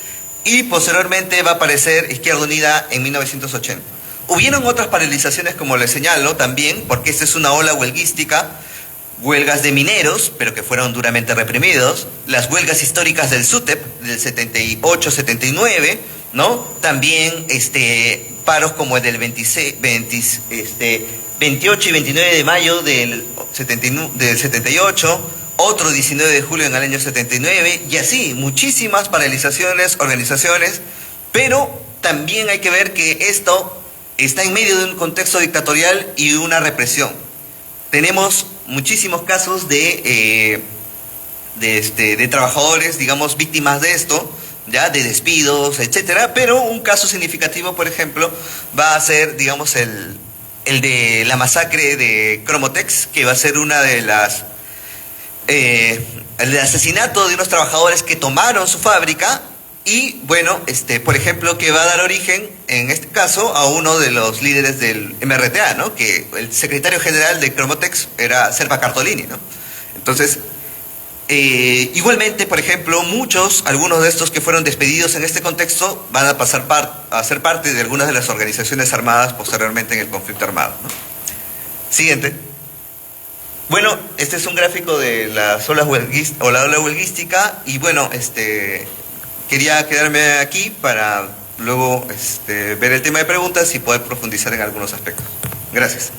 y posteriormente va a aparecer Izquierda Unida en 1980. Hubieron otras paralizaciones, como les señalo, también, porque esta es una ola huelguística, huelgas de mineros, pero que fueron duramente reprimidos, las huelgas históricas del SUTEP, del 78-79, ¿no? También paros como el del 28 y 29 de mayo del 78, otro 19 de julio en el año 79, y así, muchísimas paralizaciones, organizaciones, pero también hay que ver que esto está en medio de un contexto dictatorial y una represión. Tenemos muchísimos casos de trabajadores, digamos, víctimas de esto, ya de despidos, etcétera, pero un caso significativo, por ejemplo, va a ser, digamos, el de la masacre de Cromotex, que va a ser una de las el asesinato de unos trabajadores que tomaron su fábrica y, bueno, por ejemplo, que va a dar origen, en este caso, a uno de los líderes del MRTA, ¿no? Que el secretario general de Cromotex era Serpa Cartolini, ¿no? Entonces, igualmente, por ejemplo, algunos de estos que fueron despedidos en este contexto van a pasar a ser parte de algunas de las organizaciones armadas posteriormente en el conflicto armado, ¿no? Siguiente. Bueno, este es un gráfico de las olas o la ola huelguística y bueno, quería quedarme aquí para luego ver el tema de preguntas y poder profundizar en algunos aspectos. Gracias.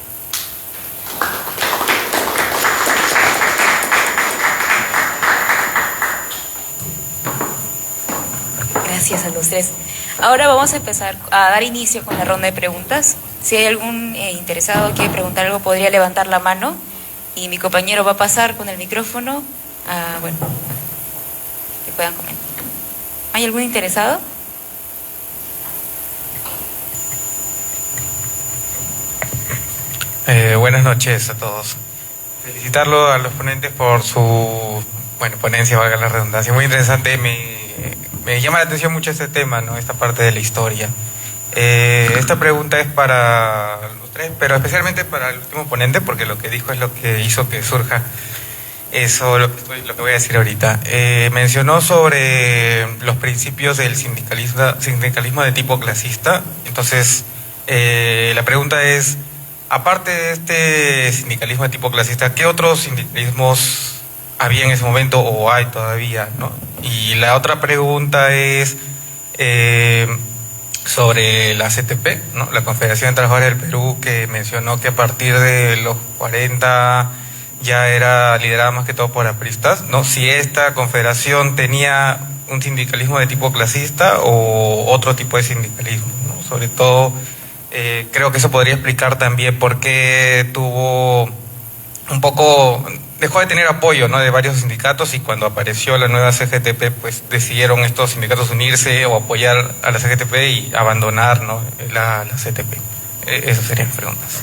Gracias a los tres. Ahora vamos a empezar a dar inicio con la ronda de preguntas. Si hay algún interesado que quiere preguntar algo, podría levantar la mano y mi compañero va a pasar con el micrófono bueno, que puedan comentar. ¿Hay algún interesado? Buenas noches a todos. Felicitarlo a los ponentes por su ponencia, valga la redundancia, muy interesante. Me llama la atención mucho este tema, ¿no? Esta parte de la historia. Esta pregunta es para los tres, pero especialmente para el último ponente, porque lo que dijo es lo que hizo que surja eso, lo que voy a decir ahorita. Mencionó sobre los principios del sindicalismo de tipo clasista. Entonces, la pregunta es, aparte de este sindicalismo de tipo clasista, ¿qué otros sindicalismos había en ese momento o hay todavía, ¿no? Y la otra pregunta es sobre la CTP, ¿no? La Confederación de Trabajadores del Perú, que mencionó que a partir de los 40 ya era liderada más que todo por apristas, ¿no? Si esta confederación tenía un sindicalismo de tipo clasista o otro tipo de sindicalismo, ¿no? Sobre todo, creo que eso podría explicar también por qué dejó de tener apoyo, ¿no? De varios sindicatos, y cuando apareció la nueva CGTP, pues decidieron estos sindicatos unirse o apoyar a la CGTP y abandonar, ¿no? la CTP. Esas serían mis preguntas.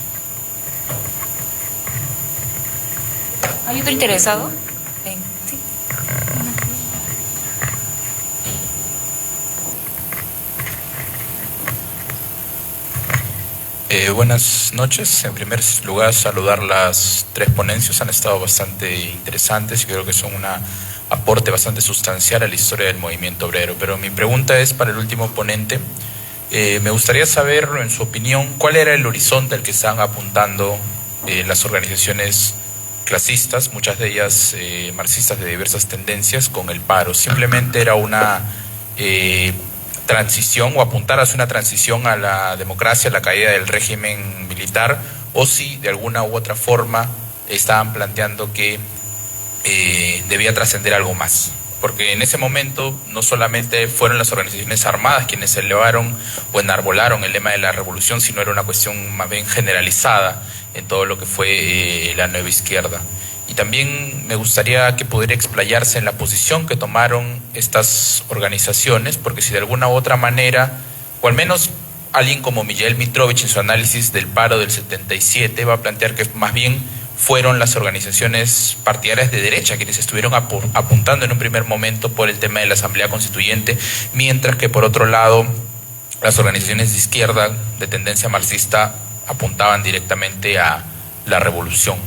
¿Hay otro interesado? Sí. Buenas noches. En primer lugar, saludar las tres ponencias. Han estado bastante interesantes y creo que son un aporte bastante sustancial a la historia del movimiento obrero. Pero mi pregunta es para el último ponente. Me gustaría saber, en su opinión, cuál era el horizonte al que estaban apuntando las organizaciones clasistas, muchas de ellas marxistas de diversas tendencias, con el paro. Simplemente era una transición o apuntar hacia una transición a la democracia, a la caída del régimen militar, o si de alguna u otra forma estaban planteando que debía trascender algo más. Porque en ese momento no solamente fueron las organizaciones armadas quienes elevaron o enarbolaron el lema de la revolución, sino era una cuestión más bien generalizada en todo lo que fue la nueva izquierda. Y también me gustaría que pudiera explayarse en la posición que tomaron estas organizaciones, porque si de alguna u otra manera, o al menos alguien como Miguel Mitrovich en su análisis del paro del 77 va a plantear que más bien fueron las organizaciones partidarias de derecha quienes estuvieron apuntando en un primer momento por el tema de la Asamblea Constituyente, mientras que por otro lado las organizaciones de izquierda de tendencia marxista apuntaban directamente a la revolución.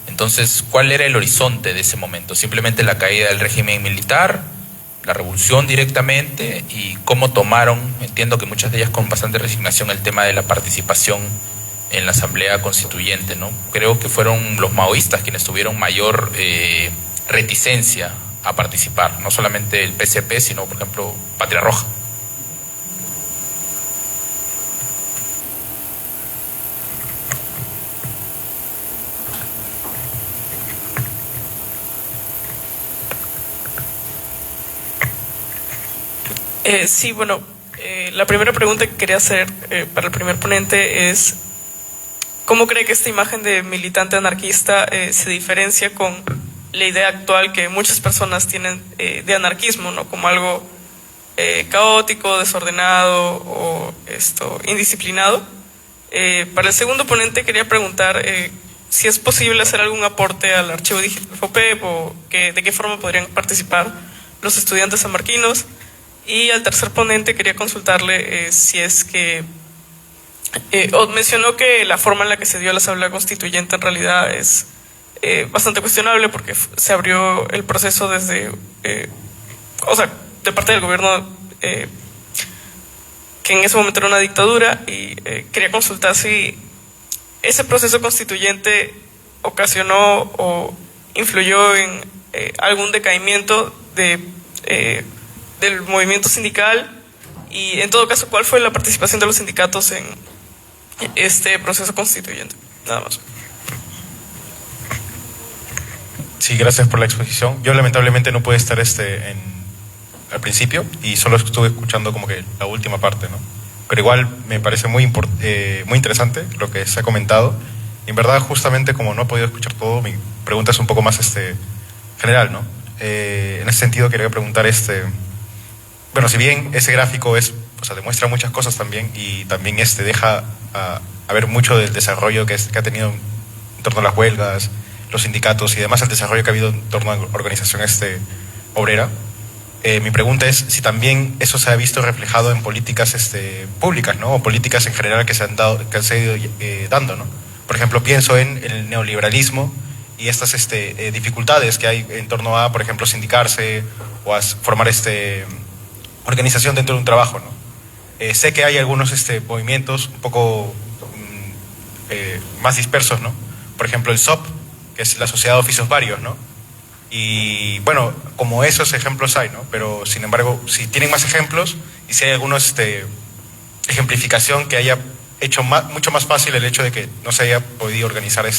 Entonces, ¿cuál era el horizonte de ese momento? ¿Simplemente la caída del régimen militar, la revolución directamente? ¿Y cómo tomaron, entiendo que muchas de ellas con bastante resignación, el tema de la participación en la Asamblea Constituyente, ¿no? Creo que fueron los maoístas quienes tuvieron mayor reticencia a participar, no solamente el PCP, sino, por ejemplo, Patria Roja. Sí, bueno, la primera pregunta que quería hacer para el primer ponente es ¿cómo cree que esta imagen de militante anarquista se diferencia con la idea actual que muchas personas tienen de anarquismo, ¿no? Como algo caótico, desordenado o indisciplinado? Para el segundo ponente quería preguntar si es posible hacer algún aporte al archivo digital FOPEP o de qué forma podrían participar los estudiantes sanmarquinos. Y al tercer ponente quería consultarle si es que mencionó que la forma en la que se dio la Asamblea Constituyente en realidad es bastante cuestionable porque se abrió el proceso desde, de parte del gobierno que en ese momento era una dictadura, y quería consultar si ese proceso constituyente ocasionó o influyó en algún decaimiento del movimiento sindical, y en todo caso, ¿cuál fue la participación de los sindicatos en este proceso constituyente? Nada más. Sí, gracias por la exposición. Yo lamentablemente no pude estar al principio y solo estuve escuchando como que la última parte, ¿no? Pero igual me parece muy interesante lo que se ha comentado. Y en verdad, justamente como no he podido escuchar todo, mi pregunta es un poco más general, ¿no? En ese sentido quería preguntar bueno, si bien ese gráfico demuestra muchas cosas también, y también deja a ver mucho del desarrollo que ha tenido en torno a las huelgas, los sindicatos y además el desarrollo que ha habido en torno a la organización obrera, mi pregunta es si también eso se ha visto reflejado en políticas públicas, ¿no? O políticas en general que se han ido dando, ¿no? Por ejemplo, pienso en el neoliberalismo y estas dificultades que hay en torno a, por ejemplo, sindicarse o a formar organización dentro de un trabajo, ¿no? Sé que hay algunos movimientos un poco más dispersos, ¿no? Por ejemplo, el SOP, que es la Sociedad de Oficios Varios, ¿no? Y bueno, como esos ejemplos hay, ¿no? Pero sin embargo, si tienen más ejemplos y si hay algunos ejemplificación que haya hecho mucho más fácil el hecho de que no se haya podido organizar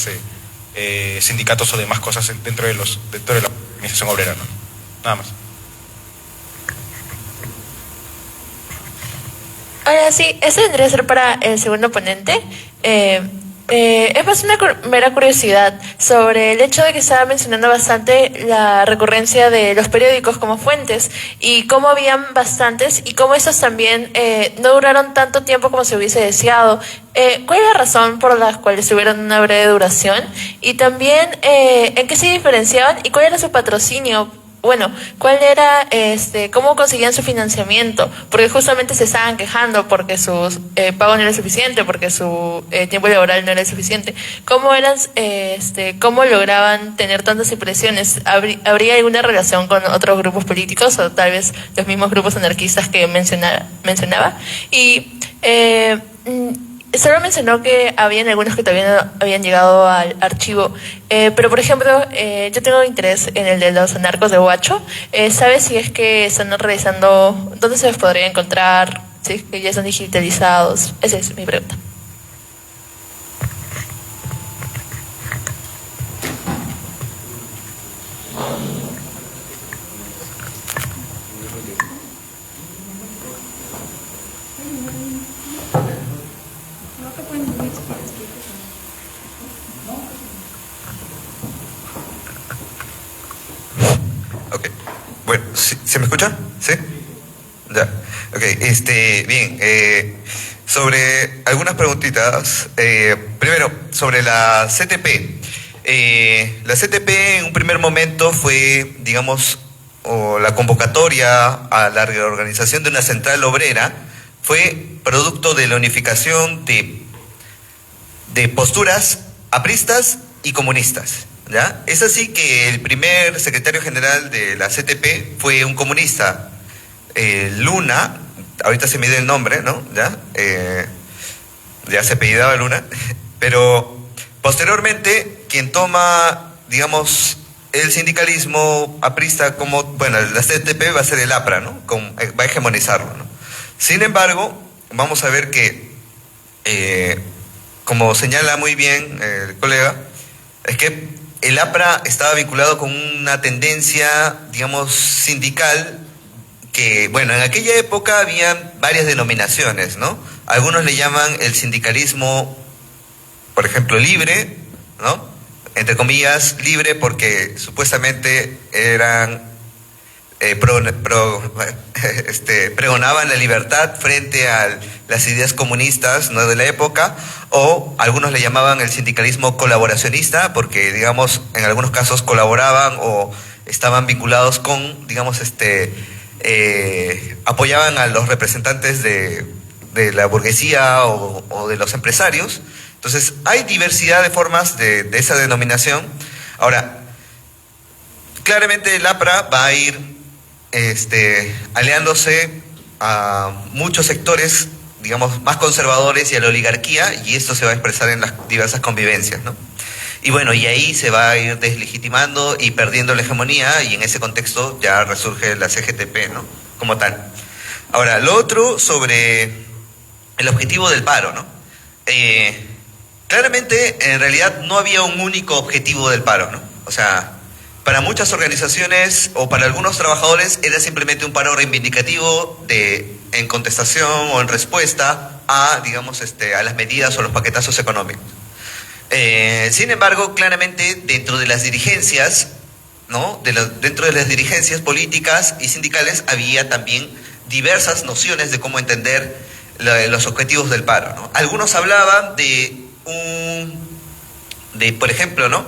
sindicatos o demás cosas dentro de la organización obrera, ¿no? Nada más. Ahora sí, este tendría que ser para el segundo ponente. Es más una mera curiosidad sobre el hecho de que estaba mencionando bastante la recurrencia de los periódicos como fuentes y cómo habían bastantes y cómo esos también no duraron tanto tiempo como se hubiese deseado. ¿Cuál es la razón por la cual tuvieron una breve duración? Y también, ¿en qué se diferenciaban y cuál era su patrocinio? Bueno, ¿cuál era, cómo conseguían su financiamiento? Porque justamente se estaban quejando porque su pago no era suficiente, porque su tiempo laboral no era suficiente. ¿Cómo cómo lograban tener tantas impresiones? ¿Habría alguna relación con otros grupos políticos o tal vez los mismos grupos anarquistas que mencionaba? Y solo mencionó que habían algunos que todavía no habían llegado al archivo, pero por ejemplo, yo tengo interés en el de los anarcos de Huacho. ¿Sabes si es que están realizando, dónde se los podría encontrar, si es que ya están digitalizados? Esa es mi pregunta. me escuchan? ¿Sí? Ya. Ok, bien. Sobre algunas preguntitas. Primero, sobre la CTP. La CTP en un primer momento fue, digamos, o la convocatoria a la reorganización de una central obrera fue producto de la unificación de posturas apristas y comunistas, ¿ya? Es así que el primer secretario general de la CTP fue un comunista, Luna, ahorita se me dio el nombre, ¿no? Ya se apellidaba Luna, pero posteriormente quien toma, digamos, el sindicalismo aprista como, bueno, la CTP va a ser el APRA, ¿no? Va a hegemonizarlo, ¿no? Sin embargo, vamos a ver que, como señala muy bien el colega, es que el APRA estaba vinculado con una tendencia, digamos, sindical que, bueno, en aquella época había varias denominaciones, ¿no? Algunos le llaman el sindicalismo, por ejemplo, libre, ¿no? Entre comillas, libre porque supuestamente eran pregonaban la libertad frente a las ideas comunistas, ¿no?, de la época, o algunos le llamaban el sindicalismo colaboracionista porque, digamos, en algunos casos colaboraban o estaban vinculados con, digamos, apoyaban a los representantes de la burguesía o de los empresarios. Entonces, hay diversidad de formas de esa denominación. Ahora, claramente el APRA va a ir aliándose a muchos sectores, digamos, más conservadores y a la oligarquía, y esto se va a expresar en las diversas convivencias, ¿no? Y bueno, y ahí se va a ir deslegitimando y perdiendo la hegemonía, y en ese contexto ya resurge la CGTP, ¿no?, como tal. Ahora, lo otro sobre el objetivo del paro, ¿no? Claramente, en realidad, no había un único objetivo del paro, ¿no? O sea, para muchas organizaciones o para algunos trabajadores era simplemente un paro reivindicativo en contestación o en respuesta a, digamos, a las medidas o los paquetazos económicos. Sin embargo, claramente dentro de las dirigencias, ¿no?, dentro de las dirigencias políticas y sindicales había también diversas nociones de cómo entender los objetivos del paro, ¿no? Algunos hablaban por ejemplo, ¿no?,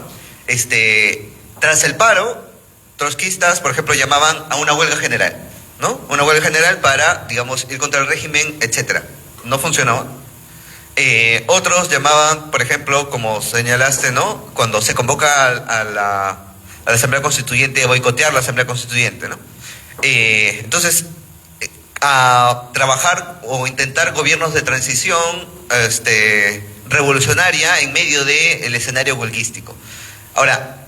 tras el paro, trotskistas, por ejemplo, llamaban a una huelga general, ¿no? Una huelga general para, digamos, ir contra el régimen, etcétera. No funcionaba. Otros llamaban, por ejemplo, como señalaste, ¿no?, cuando se convoca a la Asamblea Constituyente, a boicotear la Asamblea Constituyente, ¿no? Entonces, a trabajar o intentar gobiernos de transición revolucionaria en medio del escenario huelguístico. Ahora,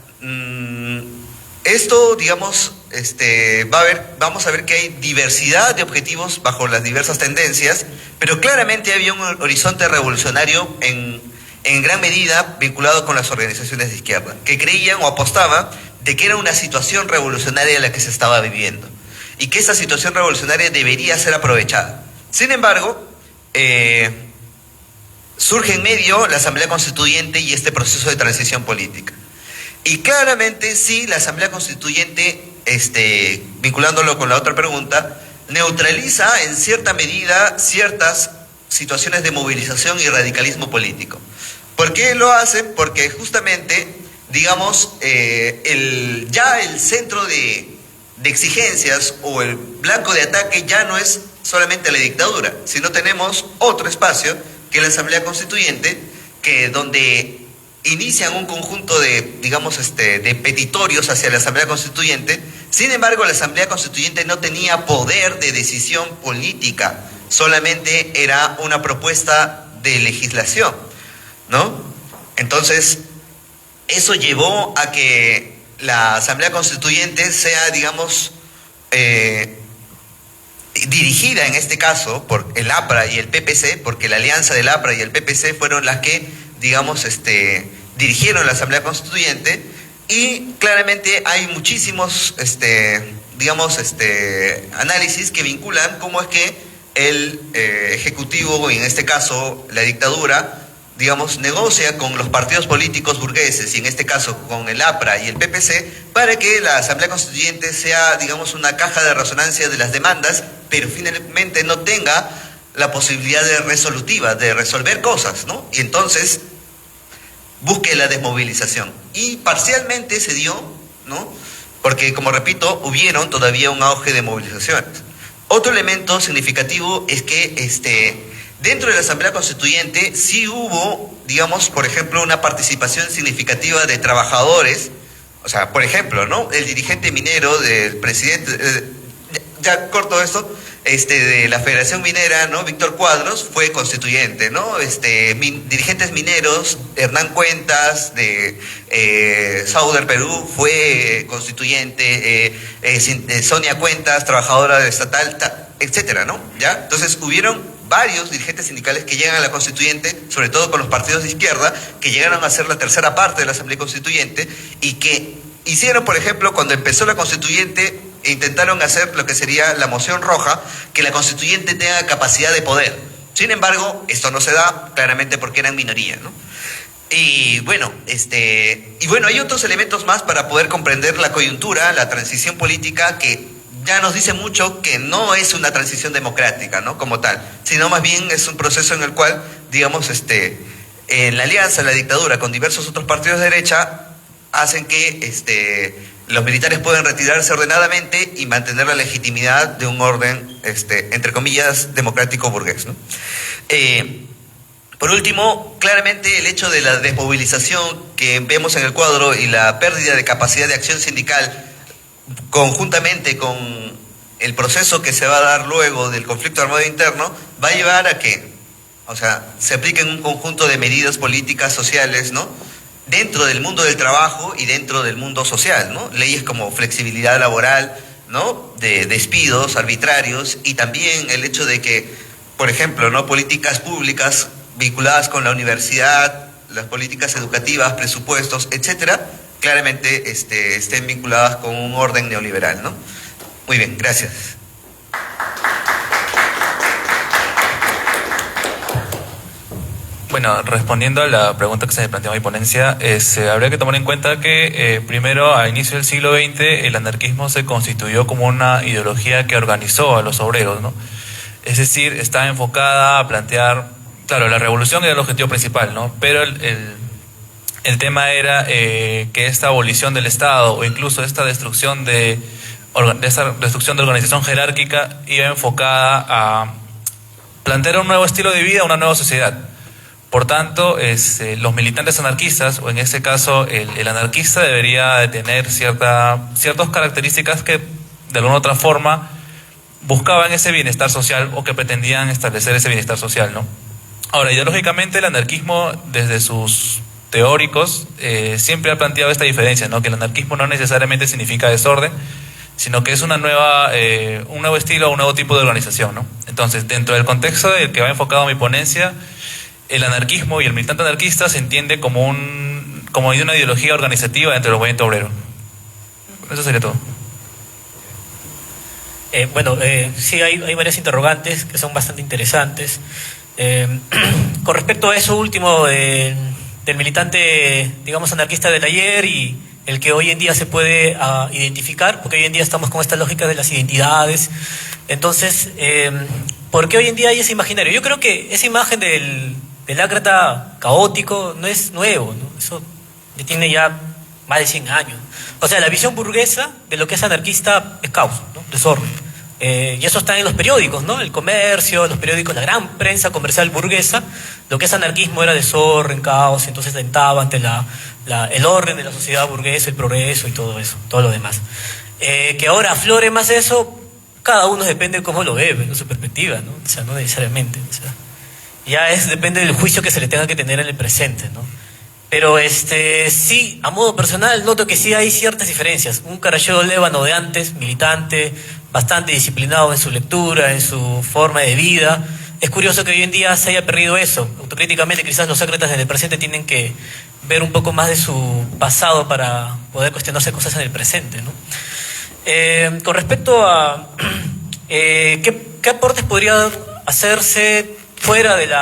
esto, digamos, vamos a ver que hay diversidad de objetivos bajo las diversas tendencias, pero claramente había un horizonte revolucionario en gran medida vinculado con las organizaciones de izquierda, que creían o apostaban de que era una situación revolucionaria la que se estaba viviendo y que esa situación revolucionaria debería ser aprovechada. Sin embargo, surge en medio la Asamblea Constituyente y este proceso de transición política. Y claramente sí, la Asamblea Constituyente, vinculándolo con la otra pregunta, neutraliza en cierta medida ciertas situaciones de movilización y radicalismo político. ¿Por qué lo hacen? Porque justamente, digamos, el centro de exigencias o el blanco de ataque ya no es solamente la dictadura, sino tenemos otro espacio que es la Asamblea Constituyente, donde inician un conjunto de, digamos, de petitorios hacia la Asamblea Constituyente. Sin embargo, la Asamblea Constituyente no tenía poder de decisión política, solamente era una propuesta de legislación, ¿no? Entonces, eso llevó a que la Asamblea Constituyente sea, digamos, dirigida en este caso por el APRA y el PPC, porque la alianza del APRA y el PPC fueron las que, digamos, dirigieron la Asamblea Constituyente, y claramente hay muchísimos, digamos, análisis que vinculan cómo es que el Ejecutivo, y en este caso la dictadura, digamos, negocia con los partidos políticos burgueses, y en este caso con el APRA y el PPC, para que la Asamblea Constituyente sea, digamos, una caja de resonancia de las demandas, pero finalmente no tenga la posibilidad de resolutiva, de resolver cosas, ¿no? Y entonces busque la desmovilización. Y parcialmente se dio, ¿no? Porque, como repito, hubieron todavía un auge de movilizaciones. Otro elemento significativo es que dentro de la Asamblea Constituyente sí hubo, digamos, por ejemplo, una participación significativa de trabajadores. O sea, por ejemplo, ¿no? El dirigente minero del presidente, ya corto esto, de la Federación Minera, ¿no? Víctor Cuadros fue constituyente, ¿no? Dirigentes mineros, Hernán Cuentas de Sauder Perú fue constituyente, Sonia Cuentas, trabajadora estatal, etcétera, ¿no? ¿Ya? Entonces hubieron varios dirigentes sindicales que llegan a la constituyente, sobre todo con los partidos de izquierda, que llegaron a ser la tercera parte de la Asamblea Constituyente y que hicieron, por ejemplo, cuando empezó la constituyente, intentaron hacer lo que sería la moción roja, que la constituyente tenga capacidad de poder. Sin embargo, esto no se da, claramente porque eran minoría, ¿no? Y bueno, hay otros elementos más para poder comprender la coyuntura, la transición política, que ya nos dice mucho que no es una transición democrática, ¿no? Como tal, sino más bien es un proceso en el cual, digamos, la alianza, la dictadura con diversos otros partidos de derecha hacen que los militares pueden retirarse ordenadamente y mantener la legitimidad de un orden, entre comillas, democrático burgués, ¿no? Por último, claramente el hecho de la desmovilización que vemos en el cuadro y la pérdida de capacidad de acción sindical, conjuntamente con el proceso que se va a dar luego del conflicto armado interno, va a llevar a que, se apliquen un conjunto de medidas políticas sociales, ¿no? Dentro del mundo del trabajo y dentro del mundo social, ¿no? Leyes como flexibilidad laboral, ¿no? De despidos arbitrarios, y también el hecho de que, por ejemplo, ¿no? Políticas públicas vinculadas con la universidad, las políticas educativas, presupuestos, etcétera, claramente estén vinculadas con un orden neoliberal, ¿no? Muy bien, gracias. Bueno, respondiendo a la pregunta que se me planteó en mi ponencia, habría que tomar en cuenta que primero, a inicio del siglo XX, el anarquismo se constituyó como una ideología que organizó a los obreros, ¿no? Es decir, está enfocada a plantear, claro, la revolución era el objetivo principal, ¿no? Pero el tema era que esta abolición del Estado, o incluso esta destrucción de organización jerárquica, iba enfocada a plantear un nuevo estilo de vida, una nueva sociedad. Por tanto, los militantes anarquistas, o en este caso el anarquista, debería de tener ciertas características que de alguna otra forma buscaban ese bienestar social, o que pretendían establecer ese bienestar social, ¿no? Ahora, ideológicamente el anarquismo, desde sus teóricos, siempre ha planteado esta diferencia, ¿no? Que el anarquismo no necesariamente significa desorden, sino que es un nuevo estilo, un nuevo tipo de organización, ¿no? Entonces, dentro del contexto del que va enfocado mi ponencia, el anarquismo y el militante anarquista se entiende como una ideología organizativa dentro del movimiento obrero. Eso sería todo. Sí, hay varias interrogantes que son bastante interesantes. Con respecto a eso último del militante, digamos, anarquista del ayer y el que hoy en día se puede identificar, porque hoy en día estamos con esta lógica de las identidades. Entonces, ¿por qué hoy en día hay ese imaginario? Yo creo que esa imagen del ácrata caótico no es nuevo, ¿no? Eso tiene ya más de 100 años. O sea, la visión burguesa de lo que es anarquista es caos, ¿no? Desorden. Y eso está en los periódicos, ¿no? El Comercio, los periódicos, la gran prensa comercial burguesa. Lo que es anarquismo era desorden, caos, entonces tentaba ante el orden de la sociedad burguesa, el progreso y todo eso, todo lo demás. Que ahora aflore más eso, cada uno depende de cómo lo ve, de su perspectiva, ¿no? O sea, no necesariamente, o sea, depende del juicio que se le tenga que tener en el presente, ¿no? Pero sí, a modo personal, noto que sí hay ciertas diferencias. Un Carayero Lévano de antes, militante, bastante disciplinado en su lectura, en su forma de vida. Es curioso que hoy en día se haya perdido eso. Autocríticamente, quizás los ácratas en el presente tienen que ver un poco más de su pasado para poder cuestionarse cosas en el presente, ¿no? Con respecto a qué aportes podría hacerse fuera del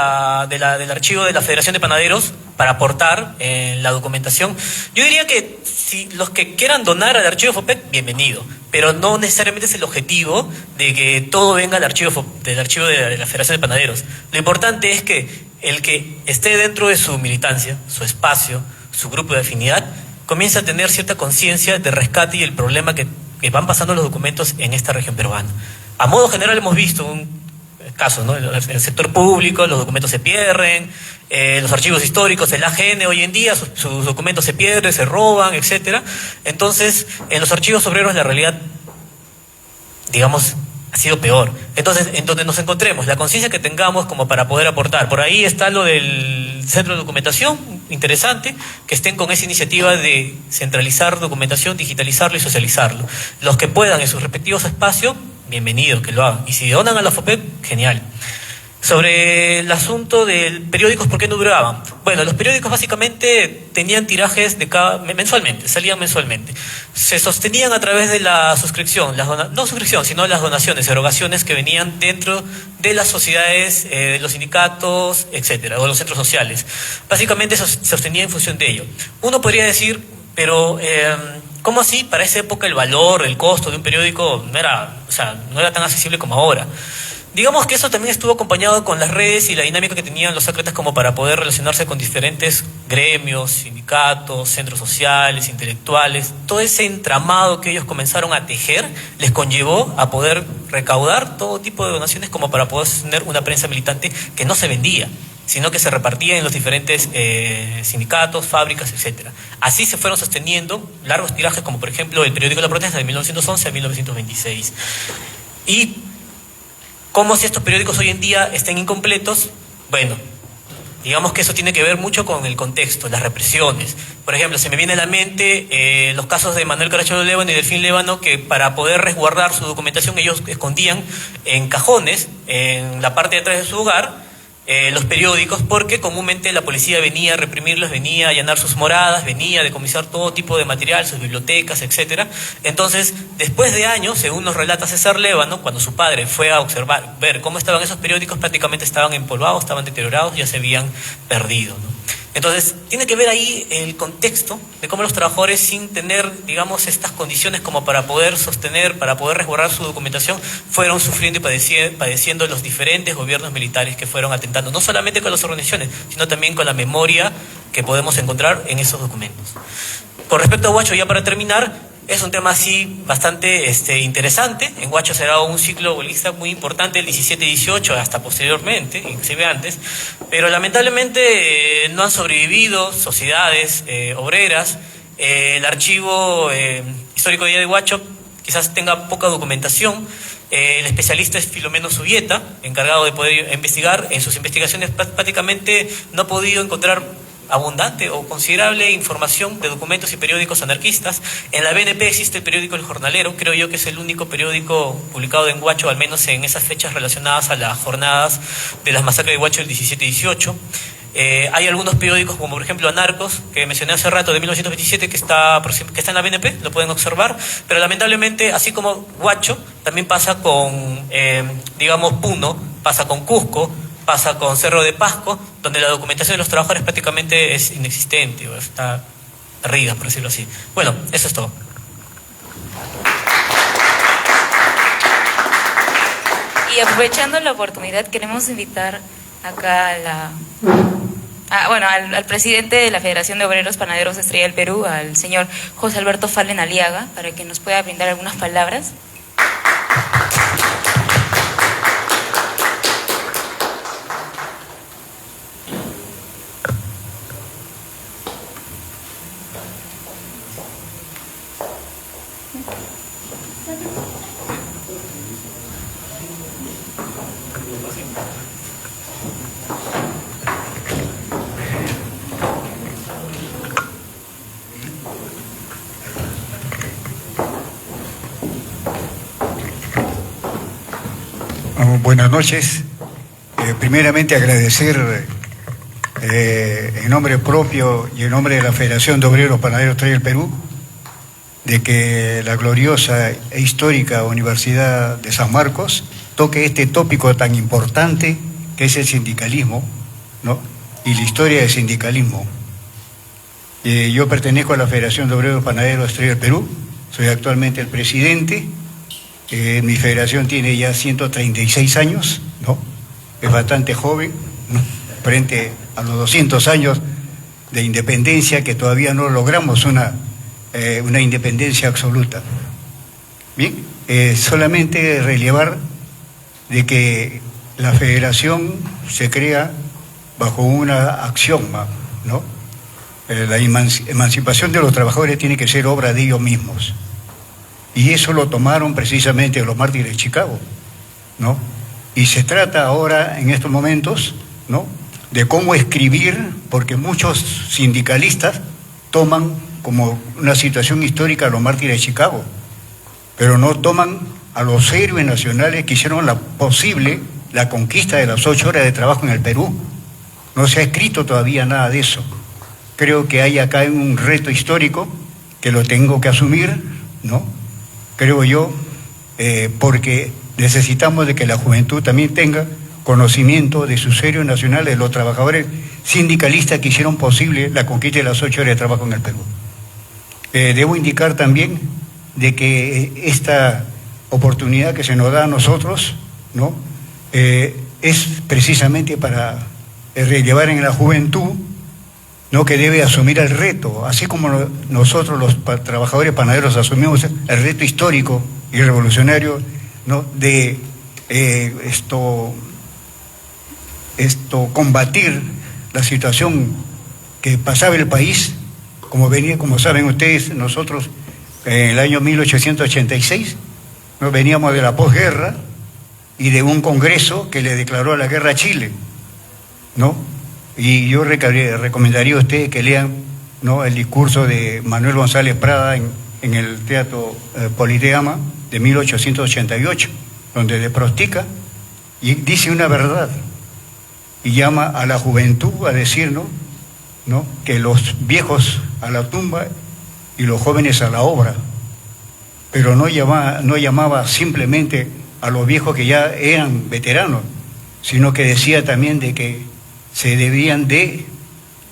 archivo de la Federación de Panaderos para aportar en la documentación. Yo diría que si los que quieran donar al archivo FOPEC, bienvenido, pero no necesariamente es el objetivo de que todo venga del archivo de la Federación de Panaderos. Lo importante es que el que esté dentro de su militancia, su espacio, su grupo de afinidad, comienza a tener cierta conciencia de rescate y el problema que van pasando los documentos en esta región peruana. A modo general hemos visto un caso, ¿no? En el sector público los documentos se pierden, los archivos históricos, el AGN hoy en día sus documentos se pierden, se roban, etcétera. Entonces, en los archivos obreros la realidad, digamos, ha sido peor. Entonces, en donde nos encontremos, la conciencia que tengamos como para poder aportar. Por ahí está lo del centro de documentación, interesante, que estén con esa iniciativa de centralizar documentación, digitalizarlo y socializarlo. Los que puedan en sus respectivos espacios, bienvenido, que lo hagan. Y si donan a la FOPEC, genial. Sobre el asunto de periódicos, ¿por qué no duraban? Bueno, los periódicos básicamente tenían tirajes de mensualmente, salían mensualmente. Se sostenían a través de la suscripción, sino las donaciones, erogaciones que venían dentro de las sociedades, de los sindicatos, etcétera, o los centros sociales. Básicamente se sostenía en función de ello. Uno podría decir, pero ¿cómo así? Para esa época el valor, el costo de un periódico no era tan accesible como ahora. Digamos que eso también estuvo acompañado con las redes y la dinámica que tenían los Sócrates como para poder relacionarse con diferentes gremios, sindicatos, centros sociales, intelectuales. Todo ese entramado que ellos comenzaron a tejer les conllevó a poder recaudar todo tipo de donaciones como para poder tener una prensa militante que no se vendía, sino que se repartía en los diferentes sindicatos, fábricas, etcétera. Así se fueron sosteniendo largos tirajes como por ejemplo el periódico La Protesta de 1911 a 1926. Y ¿cómo si estos periódicos hoy en día estén incompletos? Bueno, digamos que eso tiene que ver mucho con el contexto, las represiones. Por ejemplo, se me viene a la mente los casos de Manuel Caracho Lévano y Delfín Lévano, que para poder resguardar su documentación ellos escondían en cajones, en la parte de atrás de su hogar, los periódicos, porque comúnmente la policía venía a reprimirlos, venía a allanar sus moradas, venía a decomisar todo tipo de material, sus bibliotecas, etcétera. Entonces, después de años, según nos relata César Lévano, cuando su padre fue a observar, ver cómo estaban esos periódicos, prácticamente estaban empolvados, estaban deteriorados, ya se habían perdido, ¿no? Entonces, tiene que ver ahí el contexto de cómo los trabajadores, sin tener, digamos, estas condiciones como para poder sostener, para poder resguardar su documentación, fueron sufriendo y padeciendo los diferentes gobiernos militares que fueron atentando, no solamente con las organizaciones, sino también con la memoria que podemos encontrar en esos documentos. Con respecto a Huacho, ya para terminar, es un tema así bastante interesante. En Huacho será un ciclo bolista muy importante, el 17-18, hasta posteriormente, inclusive antes, pero lamentablemente no han sobrevivido sociedades obreras. El archivo histórico de Huacho quizás tenga poca documentación. El especialista es Filomeno Zubieta, encargado de poder investigar. En sus investigaciones prácticamente no ha podido encontrar abundante o considerable información de documentos y periódicos anarquistas. En la BNP existe el periódico El Jornalero, creo yo que es el único periódico publicado en Huacho, al menos en esas fechas relacionadas a las jornadas de las masacres de Huacho del 17-18. Hay algunos periódicos, como por ejemplo Anarcos, que mencioné hace rato, de 1927, que está en la BNP, lo pueden observar, pero lamentablemente, así como Huacho, también pasa con, digamos, Puno, pasa con Cusco, pasa con Cerro de Pasco, donde la documentación de los trabajadores prácticamente es inexistente, o está perdida, por decirlo así. Bueno, eso es todo. Y aprovechando la oportunidad, queremos invitar acá al presidente de la Federación de Obreros Panaderos Estrella del Perú, al señor José Alberto Fallen Aliaga, para que nos pueda brindar algunas palabras. Buenas noches. Primeramente agradecer en nombre propio y en nombre de la Federación de Obreros Panaderos Estrella del Perú de que la gloriosa e histórica Universidad de San Marcos toque este tópico tan importante que es el sindicalismo, ¿no? Y la historia del sindicalismo. Yo pertenezco a la Federación de Obreros Panaderos Estrella del Perú, soy actualmente el presidente. Mi federación tiene ya 136 años, ¿no? Es bastante joven, ¿no? Frente a los 200 años de independencia, que todavía no logramos una independencia absoluta. Bien, solamente relevar de que la federación se crea bajo una axioma, ¿no? La emancipación de los trabajadores tiene que ser obra de ellos mismos. Y eso lo tomaron precisamente los mártires de Chicago, ¿no? Y se trata ahora, en estos momentos, ¿no?, de cómo escribir, porque muchos sindicalistas toman como una situación histórica a los mártires de Chicago, pero no toman a los héroes nacionales que hicieron posible la conquista de las 8 horas de trabajo en el Perú. No se ha escrito todavía nada de eso. Creo que hay acá un reto histórico que lo tengo que asumir, ¿no? Creo yo, porque necesitamos de que la juventud también tenga conocimiento de sus héroes nacionales, de los trabajadores sindicalistas que hicieron posible la conquista de las 8 horas de trabajo en el Perú. Debo indicar también de que esta oportunidad que se nos da a nosotros, ¿no?, es precisamente para relevar en la juventud, ¿no?, que debe asumir el reto, así como nosotros los trabajadores panaderos asumimos el reto histórico y revolucionario, ¿no?, de combatir la situación que pasaba el país, como saben ustedes, nosotros en el año 1886 nos veníamos de la posguerra y de un congreso que le declaró la guerra a Chile, ¿no? Y yo recomendaría a ustedes que lean, ¿no?, el discurso de Manuel González Prada en el Teatro Politeama de 1888, donde le prostica y dice una verdad y llama a la juventud a decir, ¿no?, que los viejos a la tumba y los jóvenes a la obra, pero no llamaba simplemente a los viejos que ya eran veteranos, sino que decía también de que se debían de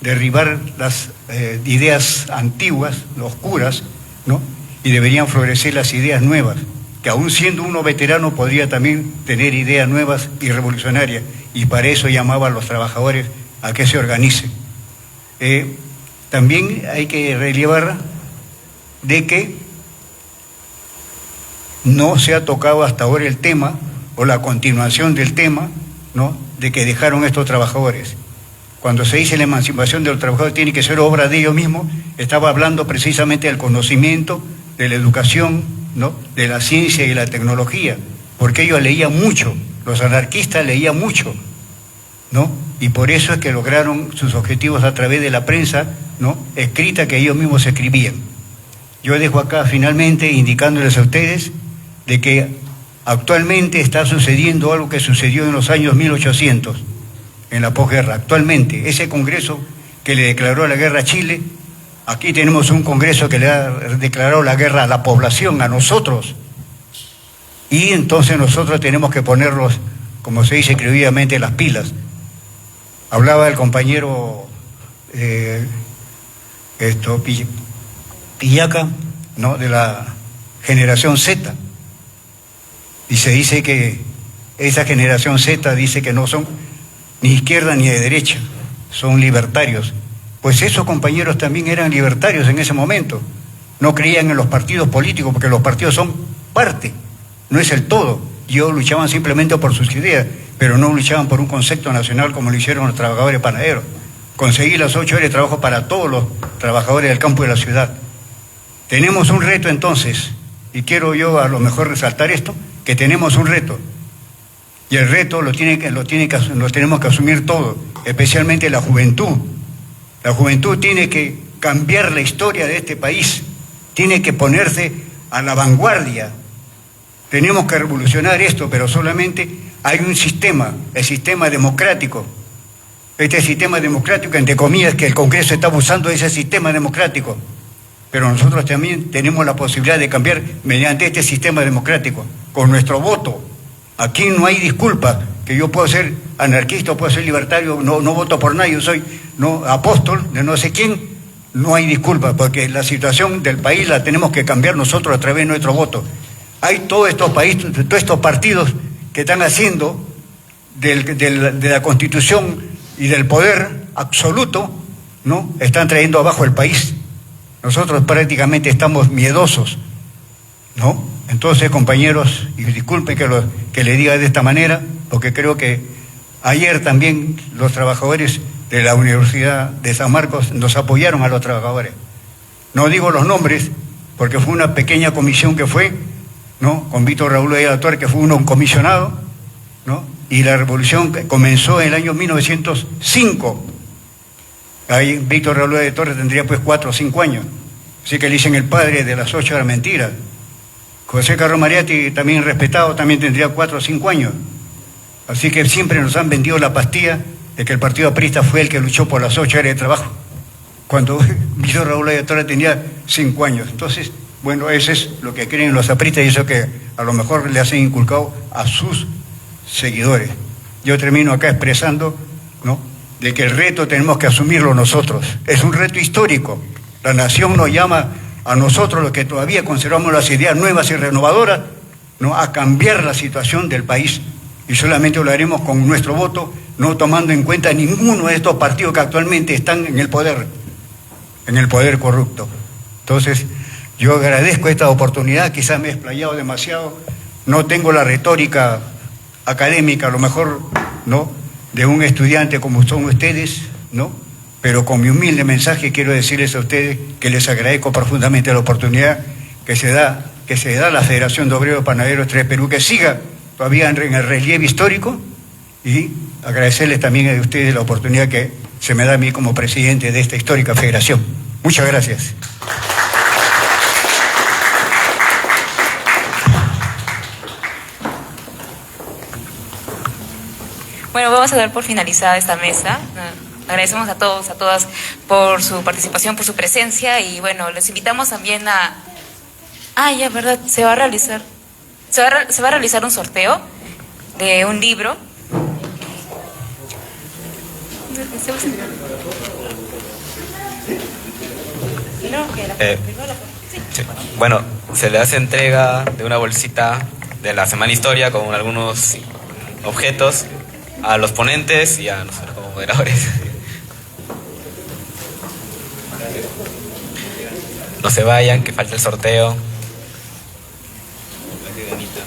derribar las ideas antiguas, oscuras, ¿no?, y deberían florecer las ideas nuevas, que aún siendo uno veterano podría también tener ideas nuevas y revolucionarias, y para eso llamaba a los trabajadores a que se organicen. También hay que relevar de que no se ha tocado hasta ahora el tema, o la continuación del tema, ¿no?, de que dejaron estos trabajadores. Cuando se dice la emancipación de los trabajadores tiene que ser obra de ellos mismos, estaba hablando precisamente del conocimiento, de la educación, ¿no?, de la ciencia y la tecnología, porque ellos leían mucho, los anarquistas leían mucho, ¿no?, y por eso es que lograron sus objetivos a través de la prensa, ¿no?, escrita que ellos mismos escribían. Yo dejo acá finalmente indicándoles a ustedes de que actualmente está sucediendo algo que sucedió en los años 1800, en la posguerra. Actualmente, ese Congreso que le declaró la guerra a Chile, aquí tenemos un Congreso que le ha declarado la guerra a la población, a nosotros. Y entonces nosotros tenemos que ponerlos, como se dice criolladamente, las pilas. Hablaba el compañero Pillaca, ¿no?, de la generación Z. Y se dice que esa generación Z dice que no son ni izquierda ni de derecha, son libertarios. Pues esos compañeros también eran libertarios en ese momento. No creían en los partidos políticos, porque los partidos son parte, no es el todo. Ellos luchaban simplemente por sus ideas, pero no luchaban por un concepto nacional como lo hicieron los trabajadores panaderos. Conseguir las 8 horas de trabajo para todos los trabajadores del campo y de la ciudad. Tenemos un reto entonces, y quiero yo a lo mejor resaltar esto, que tenemos un reto, y el reto lo tenemos que asumir todos, especialmente la juventud. La juventud tiene que cambiar la historia de este país, tiene que ponerse a la vanguardia. Tenemos que revolucionar esto, pero solamente hay un sistema, el sistema democrático. Este sistema democrático, entre comillas, que el Congreso está abusando de ese sistema democrático. Pero nosotros también tenemos la posibilidad de cambiar mediante este sistema democrático, con nuestro voto. Aquí no hay disculpas, que yo puedo ser anarquista, puedo ser libertario, no voto por nadie, yo soy apóstol de no sé quién, no hay disculpa, porque la situación del país la tenemos que cambiar nosotros a través de nuestro voto. Hay todos estos países, todos estos partidos que están haciendo de la Constitución y del poder absoluto, ¿no? Están trayendo abajo el país. Nosotros prácticamente estamos miedosos, ¿no? Entonces, compañeros, y disculpen que le diga de esta manera, porque creo que ayer también los trabajadores de la Universidad de San Marcos nos apoyaron a los trabajadores. No digo los nombres, porque fue una pequeña comisión que fue, ¿no? Con Víctor Raúl de la Torre, que fue un comisionado, ¿no? Y la revolución comenzó en el año 1905. Ahí Víctor Raúl de la Torre tendría pues 4 o 5 años. Así que le dicen el padre de las 8 horas mentiras. José Carlos Mariatti, también respetado, también tendría 4 o 5 años. Así que siempre nos han vendido la pastilla de que el Partido Aprista fue el que luchó por las 8 horas de trabajo, cuando Víctor Raúl de la Torre tenía 5 años. Entonces, bueno, eso es lo que creen los apristas y eso que a lo mejor le hacen inculcado a sus seguidores. Yo termino acá expresando, ¿no?, de que el reto tenemos que asumirlo nosotros. Es un reto histórico. La nación nos llama a nosotros, los que todavía conservamos las ideas nuevas y renovadoras, ¿no?, a cambiar la situación del país. Y solamente lo haremos con nuestro voto, no tomando en cuenta ninguno de estos partidos que actualmente están en el poder corrupto. Entonces, yo agradezco esta oportunidad, quizás me he explayado demasiado, no tengo la retórica académica, a lo mejor, ¿no?, de un estudiante como son ustedes, ¿no?, pero con mi humilde mensaje quiero decirles a ustedes que les agradezco profundamente la oportunidad que se da la Federación de Obreros Panaderos 3 Perú, que siga todavía en el relieve histórico, y agradecerles también a ustedes la oportunidad que se me da a mí como presidente de esta histórica federación. Muchas gracias. Bueno, vamos a dar por finalizada esta mesa. Agradecemos a todos, a todas por su participación, por su presencia, y bueno, les invitamos también a... ya, ¿verdad? Se va a realizar un sorteo de un libro. Sí. Bueno, se le hace entrega de una bolsita de la Semana Historia con algunos objetos a los ponentes y a nosotros como moderadores. No se vayan, que falta el sorteo.